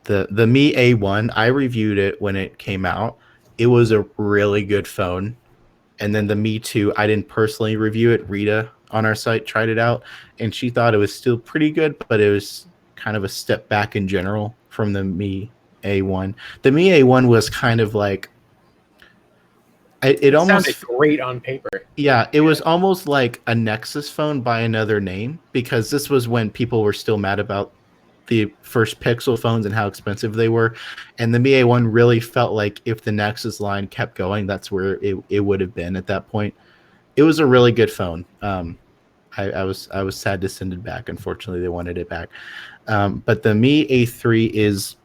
Speaker 2: The Mi A1, I reviewed it when it came out. It was a really good phone. And then the Mi 2, I didn't personally review it. Rita on our site tried it out, and she thought it was still pretty good, but it was kind of a step back in general from the Mi A1. The Mi A1 was kind of like... It almost
Speaker 3: sounded great on paper.
Speaker 2: Yeah, it was almost like a Nexus phone by another name, because this was when people were still mad about the first Pixel phones and how expensive they were. And the Mi A1 really felt like if the Nexus line kept going, that's where it would have been at that point. It was a really good phone. I was sad to send it back. Unfortunately, they wanted it back. But the Mi A3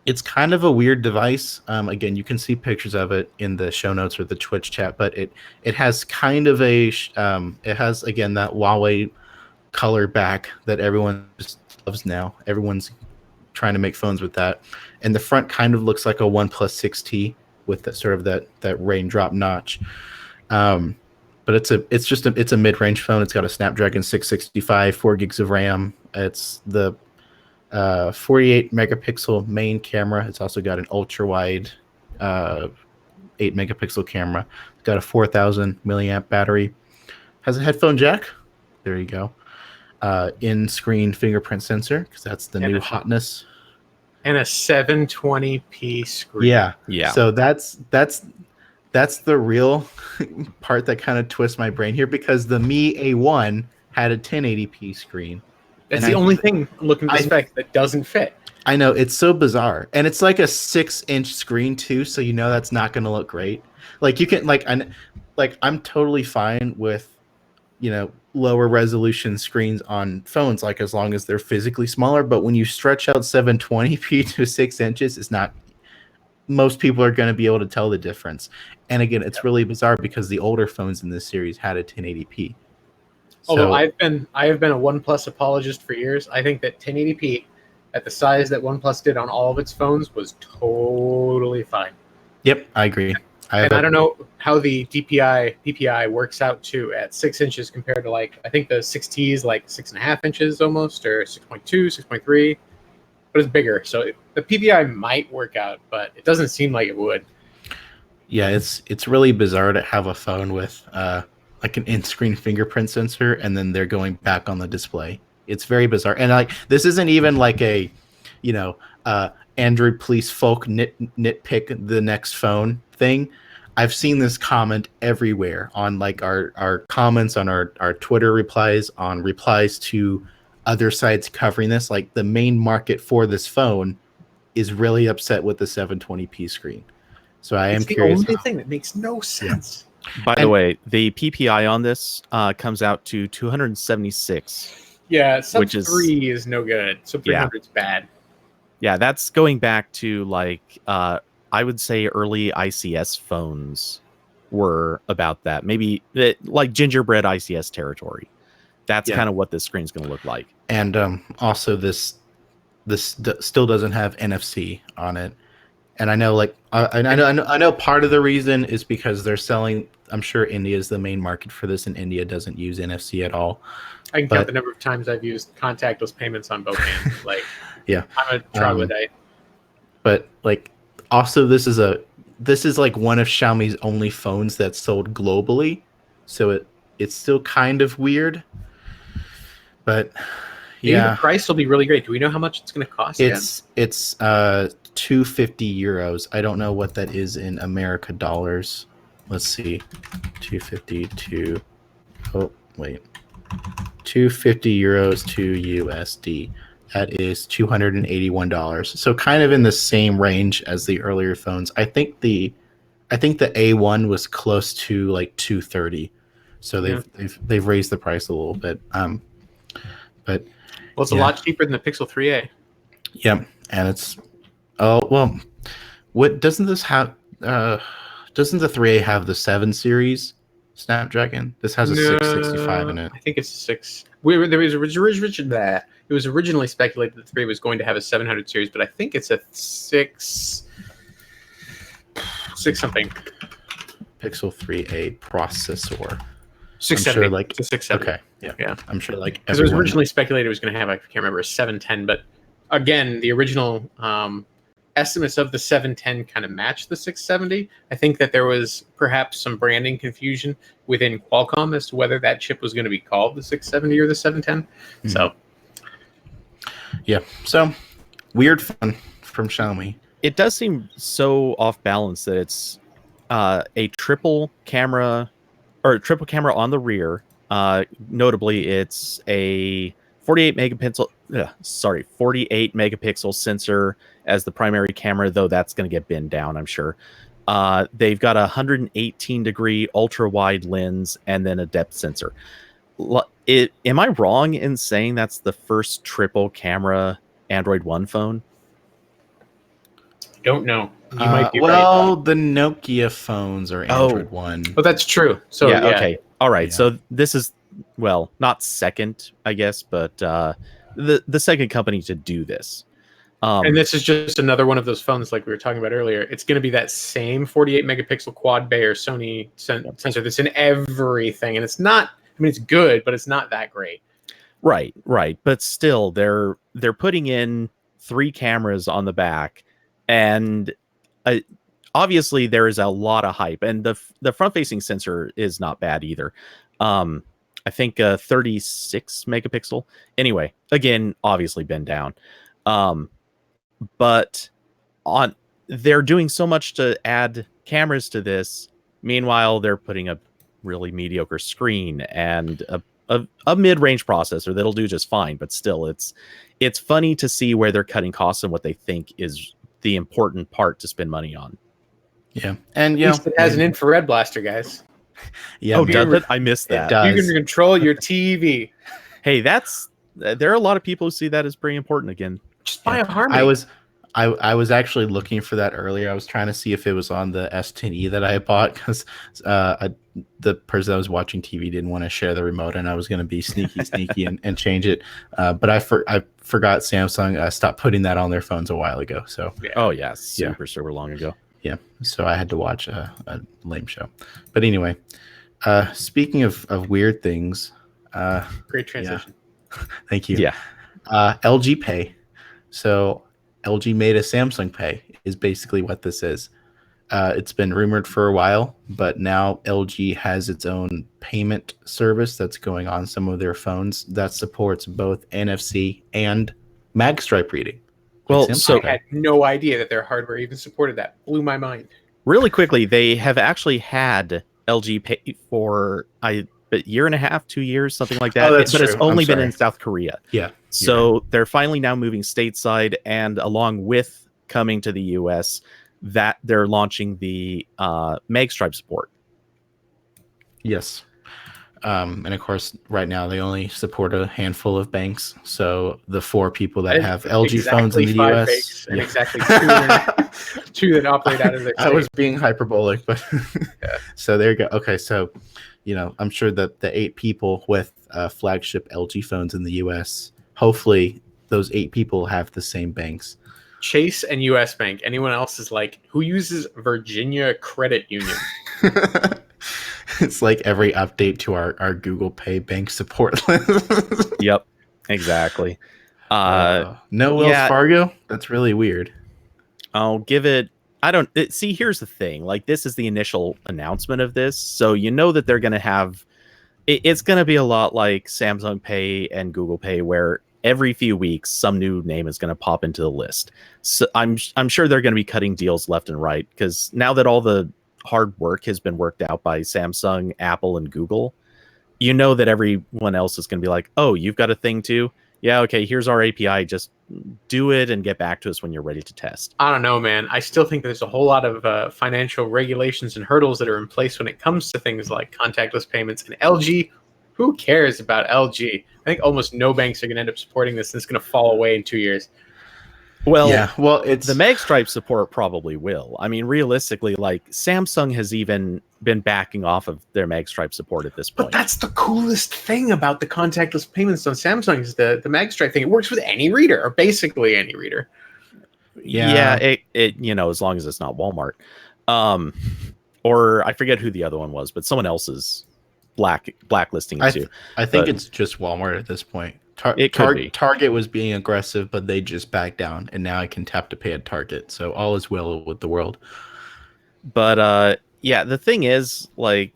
Speaker 2: it's kind of a weird device. Again, you can see pictures of it in the show notes or the Twitch chat, but it has kind of it has, again, that Huawei color back that everyone just loves now. Everyone's trying to make phones with that, and the front kind of looks like a OnePlus 6T with that sort of that raindrop notch. But it's a mid-range phone. It's got a Snapdragon 665, 4 gigs of RAM. It's the 48 megapixel main camera. It's also got an ultra wide 8 megapixel camera. It's got a 4,000 milliamp battery. Has a headphone jack. There you go. In-screen fingerprint sensor, because that's the new hotness.
Speaker 3: And a 720p screen.
Speaker 2: Yeah. So that's the real part that kind of twists my brain here, because the Mi A1 had a 1080p screen.
Speaker 3: That's the only thing I'm looking at the spec that doesn't fit.
Speaker 2: I know, it's so bizarre, and it's like a 6-inch screen too, so you know that's not going to look great. Like you can I'm totally fine with lower resolution screens on phones, like as long as they're physically smaller. But when you stretch out 720p to 6 inches, it's not. Most people are going to be able to tell the difference. And again, it's really bizarre because the older phones in this series had a 1080p.
Speaker 3: Although I have been a OnePlus apologist for years, I think that 1080p at the size that OnePlus did on all of its phones was totally fine.
Speaker 2: Yep, I agree.
Speaker 3: I don't know how the DPI works out too at 6 inches compared to, like, I think the 6T is like 6.5 inches almost, or 6.2, 6.3, but it's bigger. So the PPI might work out, but it doesn't seem like it would.
Speaker 2: Yeah, it's really bizarre to have a phone with like an in-screen fingerprint sensor, and then they're going back on the display. It's very bizarre. And like, this isn't even like a, Android police folk nitpick the next phone thing. I've seen this comment everywhere on like our comments on our Twitter replies, on replies to other sites covering this. Like, the main market for this phone is really upset with the 720p screen. So I am curious.
Speaker 3: It's the only thing that makes no sense.
Speaker 1: Yeah. By the way, the PPI on this comes out to 276.
Speaker 3: Yeah, sub 3 is no good. Sub 300 is bad.
Speaker 1: Yeah, that's going back to like I would say early ICS phones were about that. Maybe like gingerbread ICS territory. That's kind of what this screen's going to look like.
Speaker 2: And also this still doesn't have NFC on it. And I know, like, I know part of the reason is because they're selling. I'm sure India is the main market for this, and India doesn't use NFC at all.
Speaker 3: I can count the number of times I've used contactless payments on both hands. Like,
Speaker 2: yeah,
Speaker 3: I'm a troglodyte.
Speaker 2: But like, also this is like one of Xiaomi's only phones that's sold globally, so it's still kind of weird. But yeah,
Speaker 3: the price will be really great. Do we know how much it's going to cost?
Speaker 2: It's 250 euros. I don't know what that is in America dollars. Let's see. 250 to 250 euros to USD. That is $281. So kind of in the same range as the earlier phones. I think the A1 was close to like 230. So they've raised the price a little bit. But
Speaker 3: it's a lot cheaper than the Pixel 3a.
Speaker 2: Yep, and it's what doesn't this have? Doesn't the 3A have the 7 series Snapdragon? This has a 665 in it.
Speaker 3: I think it's a 6. It was originally speculated that the 3 was going to have a 700 series, but I think it's a 6 something.
Speaker 2: Pixel 3A processor.
Speaker 3: 670.
Speaker 2: Sure, like,
Speaker 3: it's a 670.
Speaker 2: Okay, yeah. I'm sure, like,
Speaker 3: because it was originally speculated it was going to have, I can't remember, a 710, but again, the original estimates of the 710 kind of matched the 670. I think that there was perhaps some branding confusion within Qualcomm as to whether that chip was going to be called the 670 or the 710. Mm-hmm. So,
Speaker 2: yeah. So, weird fun from Xiaomi.
Speaker 1: It does seem so off balance that it's a triple camera on the rear. Notably, it's a 48 megapixel sensor as the primary camera, though that's going to get binned down, I'm sure. They've got a 118 degree ultra wide lens and then a depth sensor. Am I wrong in saying that's the first triple camera Android One phone?
Speaker 3: Don't know. You might be right.
Speaker 2: The Nokia phones are Android One.
Speaker 3: But that's true. So
Speaker 1: yeah. Okay. All right.
Speaker 2: Yeah.
Speaker 1: So this is, well, not second, I guess, but the second company to do this.
Speaker 3: And this is just another one of those phones like we were talking about earlier. It's going to be that same 48 megapixel quad bay or Sony sensor that's in everything. And it's not, I mean, it's good, but it's not that great.
Speaker 1: Right. But still, they're putting in 3 cameras on the back, and obviously there is a lot of hype, and the front facing sensor is not bad either. I think 36 megapixel. Anyway, again, obviously been down. But they're doing so much to add cameras to this. Meanwhile, they're putting a really mediocre screen and a mid-range processor that'll do just fine, but still it's funny to see where they're cutting costs and what they think is the important part to spend money on.
Speaker 2: Yeah. And
Speaker 3: at least it has an infrared blaster, guys.
Speaker 1: Yeah. Oh, does it? I missed that.
Speaker 3: You can control your TV.
Speaker 1: Hey, there are a lot of people who see that as pretty important again.
Speaker 3: Just buy a Harmony.
Speaker 2: I was actually looking for that earlier. I was trying to see if it was on the S10e that I bought, because the person that was watching TV didn't want to share the remote, and I was going to be sneaky and change it. But I forgot Samsung stopped putting that on their phones a while ago. So
Speaker 1: super long ago.
Speaker 2: Yeah, so I had to watch a lame show. But anyway, speaking of weird things,
Speaker 3: great transition.
Speaker 2: Yeah. Thank you.
Speaker 1: Yeah,
Speaker 2: LG Pay. So LG made a Samsung Pay is basically what this is. It's been rumored for a while, but now LG has its own payment service that's going on some of their phones that supports both NFC and magstripe reading.
Speaker 3: Well, so I had no idea that their hardware even supported that. Blew my mind.
Speaker 1: Really quickly, they have actually had LG Pay for a year and a half, 2 years, something like that.
Speaker 2: But
Speaker 1: it's only been in South Korea.
Speaker 2: Yeah.
Speaker 1: So they're finally now moving stateside, and along with coming to the US, that they're launching the magstripe support.
Speaker 2: Yes. And of course, right now they only support a handful of banks. So the 4 people that have LG phones in the US,
Speaker 3: and exactly 2 that operate out of their state.
Speaker 2: I was being hyperbolic, but so there you go. Okay, so I'm sure that the 8 people with flagship LG phones in the US, hopefully those 8 people have the same banks.
Speaker 3: Chase and US Bank. Anyone else is like, who uses Virginia Credit Union?
Speaker 2: It's like every update to our Google Pay bank support list.
Speaker 1: Yep, exactly.
Speaker 2: No Wells Fargo? That's really weird.
Speaker 1: I'll give it... see, here's the thing. Like, this is the initial announcement of this, so that they're going to have... It's going to be a lot like Samsung Pay and Google Pay, where every few weeks some new name is going to pop into the list. So I'm sure they're going to be cutting deals left and right, because now that all the hard work has been worked out by Samsung, Apple, and Google, that everyone else is going to be like, oh, you've got a thing too? Yeah, okay, here's our API. Just do it and get back to us when you're ready to test.
Speaker 3: I don't know, man. I still think there's a whole lot of financial regulations and hurdles that are in place when it comes to things like contactless payments. And LG, who cares about LG? I think almost no banks are going to end up supporting this, and it's going to fall away in 2 years.
Speaker 1: Well, it's the magstripe support probably will. I mean, realistically, like Samsung has even been backing off of their magstripe support at this point.
Speaker 3: But that's the coolest thing about the contactless payments on Samsung is the magstripe thing. It works with any reader, or basically any reader.
Speaker 1: Yeah, it as long as it's not Walmart, or I forget who the other one was, but someone else's blacklisting it too.
Speaker 2: I think it's just Walmart at this point. Target was being aggressive, but they just backed down, and now I can tap to pay at Target. So all is well with the world.
Speaker 1: But the thing is, like,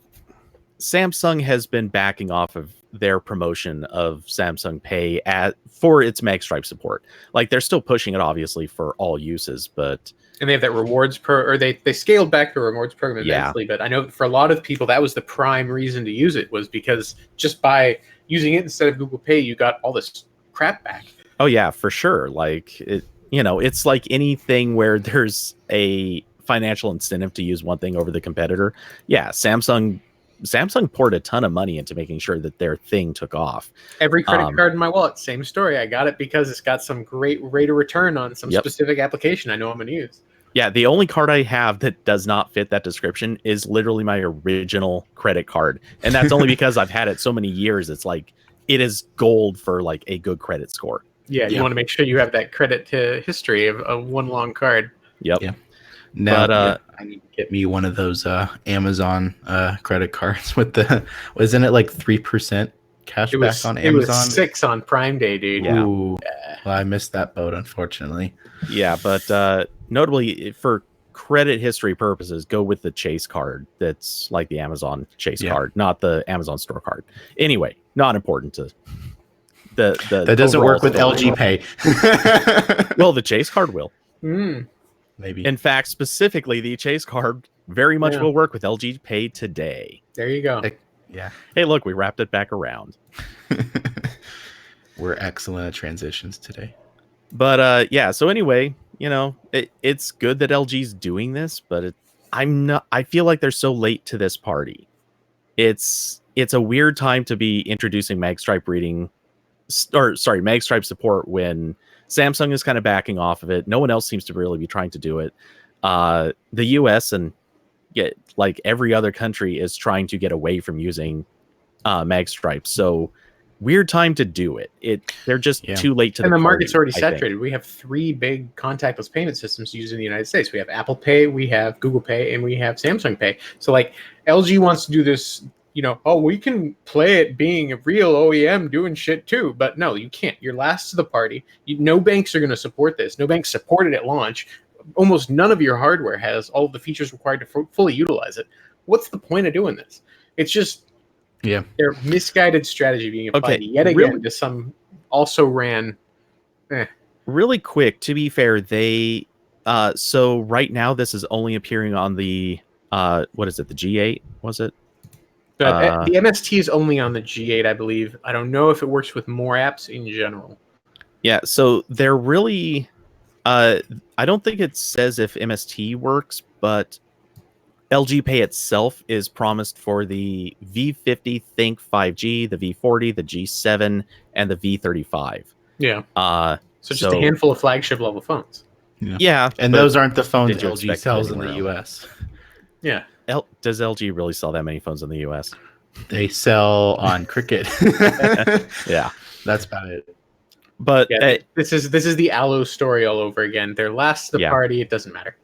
Speaker 1: Samsung has been backing off of their promotion of Samsung Pay for its magstripe support. Like, they're still pushing it, obviously, for all uses, but...
Speaker 3: And they have that rewards they scaled back the rewards program immensely, but I know for a lot of people that was the prime reason to use it, was because just by using it instead of Google Pay, you got all this crap back.
Speaker 1: Oh yeah, for sure. Like it's like anything where there's a financial incentive to use one thing over the competitor. Yeah, Samsung Samsung poured a ton of money into making sure that their thing took off.
Speaker 3: Every credit card in my wallet, same story. I got it because it's got some great rate of return on some specific application I know I'm going to use.
Speaker 1: Yeah, the only card I have that does not fit that description is literally my original credit card. And that's only because I've had it so many years. It's like, it is gold for like a good credit score.
Speaker 3: Yeah, you want to make sure you have that credit to history of one long card.
Speaker 1: Yep.
Speaker 2: Yeah. Now, I need to get me one of those Amazon credit cards with wasn't it like 3% cash back on Amazon?
Speaker 3: It was 6 on Prime Day, dude.
Speaker 1: Yeah.
Speaker 2: Ooh, well, I missed that boat, unfortunately.
Speaker 1: Yeah, but notably for credit history purposes, go with the Chase card. That's like the Amazon Chase card, not the Amazon Store card. Anyway, not important to the
Speaker 2: that doesn't work with LG Pay.
Speaker 1: Well, the Chase card will.
Speaker 2: Maybe.
Speaker 1: In fact, specifically, the Chase card very much will work with LG Pay today.
Speaker 3: There you go.
Speaker 2: Yeah.
Speaker 1: Hey, look, we wrapped it back around.
Speaker 2: We're excellent at transitions today.
Speaker 1: But yeah, so anyway, you know, it's good that LG's doing this, but I feel like they're so late to this party. It's a weird time to be introducing magstripe magstripe support when Samsung is kind of backing off of it. No one else seems to really be trying to do it. The US and like every other country is trying to get away from using magstripe. So weird time to do it. They're just too late to.
Speaker 3: And the market's already saturated. We have 3 big contactless payment systems used in the United States. We have Apple Pay, we have Google Pay, and we have Samsung Pay. So like LG wants to do this, you know, we can play it being a real OEM doing shit too. But no, you can't. You're last to the party. No banks are going to support this. No banks supported at launch. Almost none of your hardware has all of the features required to fully utilize it. What's the point of doing this? It's just their misguided strategy being applied yet again to some also ran.
Speaker 1: Really quick, to be fair, they so right now this is only appearing on the what is it, the G8? Was it?
Speaker 3: But the MST is only on the G8, I believe. I don't know if it works with more apps in general.
Speaker 1: Yeah, so they're really I don't think it says if MST works, but LG Pay itself is promised for the V50 Think 5G, the V40, the G7, and the V35.
Speaker 3: Yeah. So just a handful of flagship level phones.
Speaker 1: Yeah.
Speaker 2: And those aren't the phones LG sells in the US.
Speaker 3: Yeah.
Speaker 1: Does LG really sell that many phones in the US?
Speaker 2: They sell on Cricket.
Speaker 1: Yeah.
Speaker 2: That's about it.
Speaker 1: But
Speaker 3: this is the Allo story all over again. They're last to the party. It doesn't matter.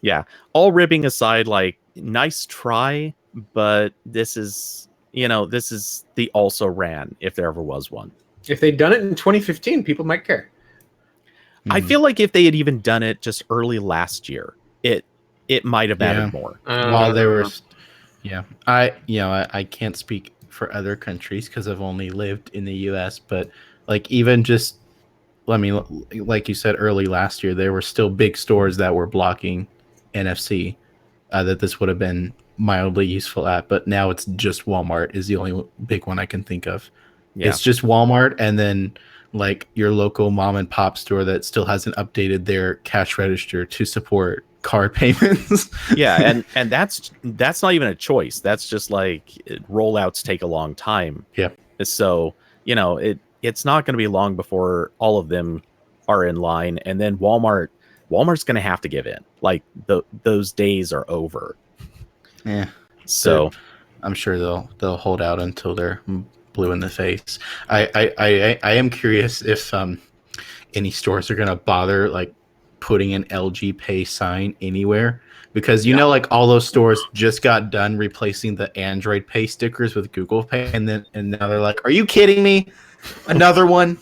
Speaker 1: Yeah. All ribbing aside, like, nice try, but this is the also ran if there ever was one.
Speaker 3: If they'd done it in 2015, people might care.
Speaker 1: I feel like if they had even done it just early last year, it might have mattered more.
Speaker 2: While they were, I can't speak for other countries because I've only lived in the U.S. But like even just, like you said, early last year, there were still big stores that were blocking NFC that this would have been mildly useful at. But now it's just Walmart is the only big one I can think of. Yeah. It's just Walmart, and then like your local mom and pop store that still hasn't updated their cash register to support card payments.
Speaker 1: Yeah, and that's not even a choice. That's just like rollouts take a long time.
Speaker 2: Yeah.
Speaker 1: So, it's not going to be long before all of them are in line, and then Walmart's going to have to give in. Like those days are over.
Speaker 2: Yeah.
Speaker 1: So
Speaker 2: I'm sure they'll hold out until they're blue in the face. I am curious if any stores are going to bother like putting an LG Pay sign anywhere, because like all those stores just got done replacing the Android Pay stickers with Google Pay, and now they're like, are you kidding me? Another one?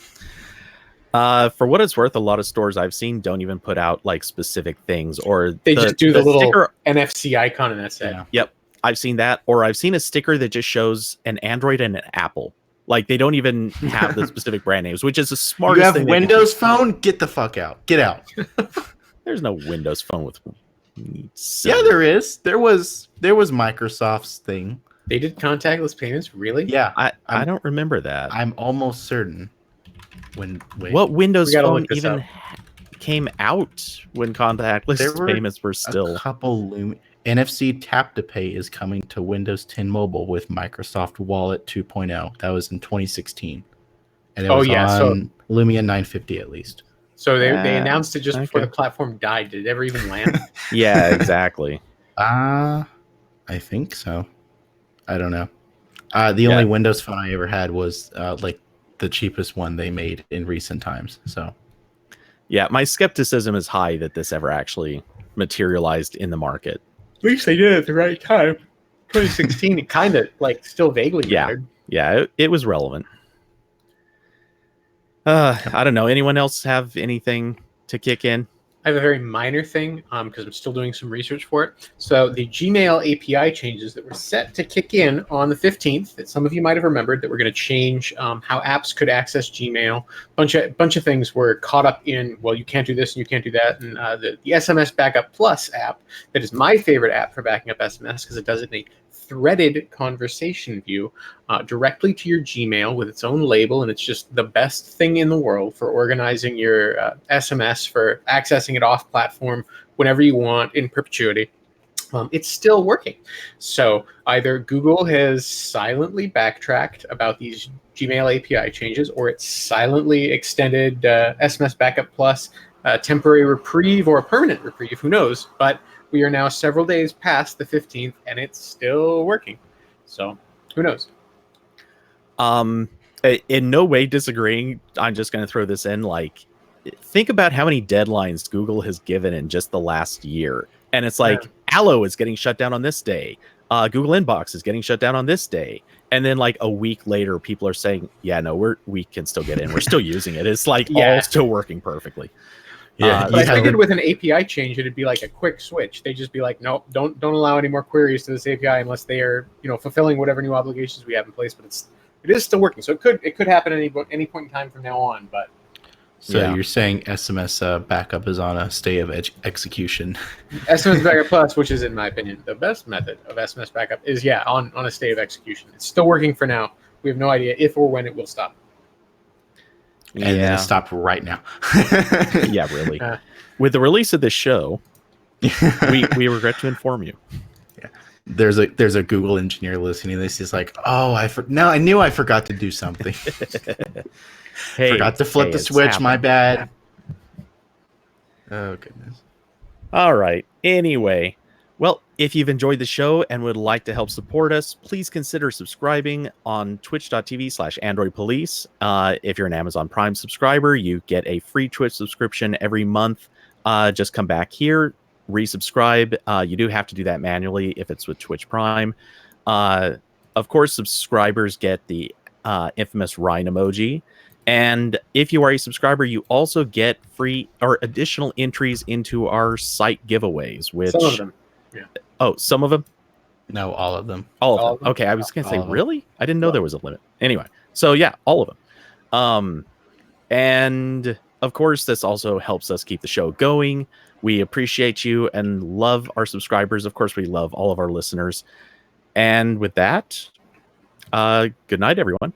Speaker 1: For what it's worth, a lot of stores I've seen don't even put out like specific things, or
Speaker 3: they just do the little sticker NFC icon and that's it.
Speaker 1: Yep, I've seen that, or I've seen a sticker that just shows an Android and an Apple. Like they don't even have the specific brand names, which is the smartest thing.
Speaker 2: You have Windows Phone? Get the fuck out. Get out.
Speaker 1: There's no Windows Phone with.
Speaker 2: Yeah, there is. There was Microsoft's thing.
Speaker 3: They did contactless payments, really?
Speaker 2: Yeah,
Speaker 1: I don't remember that.
Speaker 2: I'm almost certain.
Speaker 1: What Windows Phone even came out when contactless payments were still
Speaker 2: a couple NFC Tap to Pay is coming to Windows 10 Mobile with Microsoft Wallet 2.0. That was in 2016. And it was on Lumia 950 at least.
Speaker 3: So they announced it just before the platform died. Did it ever even land?
Speaker 1: Yeah, exactly.
Speaker 2: I think so. I don't know. The only Windows phone I ever had was like the cheapest one they made in recent times. So,
Speaker 1: yeah, my skepticism is high that this ever actually materialized in the market.
Speaker 3: At least they did it at the right time. 2016, it kind of like still vaguely mattered.
Speaker 1: Yeah, it was relevant. I don't know. Anyone else have anything to kick in?
Speaker 3: I have a very minor thing because I'm still doing some research for it. So the Gmail API changes that were set to kick in on the 15th, that some of you might have remembered, that we're going to change how apps could access Gmail. Bunch of things were caught up in, well, you can't do this and you can't do that. And the SMS Backup Plus app, that is my favorite app for backing up SMS because it does it in a threaded conversation view directly to your Gmail with its own label, and it's just the best thing in the world for organizing your SMS, for accessing it off platform whenever you want in perpetuity. It's still working. So either Google has silently backtracked about these Gmail API changes, or it's silently extended SMS Backup Plus a temporary reprieve or a permanent reprieve, who knows, but we are now several days past the 15th and it's still working. So who knows?
Speaker 1: In no way disagreeing. I'm just going to throw this in. Like, think about how many deadlines Google has given in just the last year. And it's like, Allo is getting shut down on this day. Google Inbox is getting shut down on this day. And then like a week later, people are saying, yeah, no, we can still get in. We're still using it. It's like all still working perfectly.
Speaker 3: Yeah, but I figured with an API change, it'd be like a quick switch. They'd just be like, nope, don't allow any more queries to this API unless they are, fulfilling whatever new obligations we have in place. But it is still working, so it could happen at any point in time from now on. But
Speaker 2: so you're saying SMS backup is on a stay of execution?
Speaker 3: SMS Backup Plus, which is in my opinion the best method of SMS backup, is on a stay of execution. It's still working for now. We have no idea if or when it will stop.
Speaker 2: And then it stopped right now.
Speaker 1: Yeah, really. With the release of this show, we regret to inform you.
Speaker 2: Yeah, there's a Google engineer listening to this. He's like, "Oh, I knew I forgot to do something. Forgot to flip the switch. Happened. My bad." Oh goodness.
Speaker 1: All right. Anyway. Well, if you've enjoyed the show and would like to help support us, please consider subscribing on twitch.tv/AndroidPolice. If you're an Amazon Prime subscriber, you get a free Twitch subscription every month. Just come back here, resubscribe. You do have to do that manually if it's with Twitch Prime. Of course, subscribers get the infamous Rhine emoji. And if you are a subscriber, you also get free or additional entries into our site giveaways, which...
Speaker 3: Some of them. Yeah.
Speaker 1: Oh, some of them?
Speaker 2: No, all of them.
Speaker 1: All of them. Okay, I was going to say, really? I didn't know there was a limit. Anyway, so yeah, all of them. And of course, this also helps us keep the show going. We appreciate you and love our subscribers. Of course, we love all of our listeners. And with that, good night, everyone.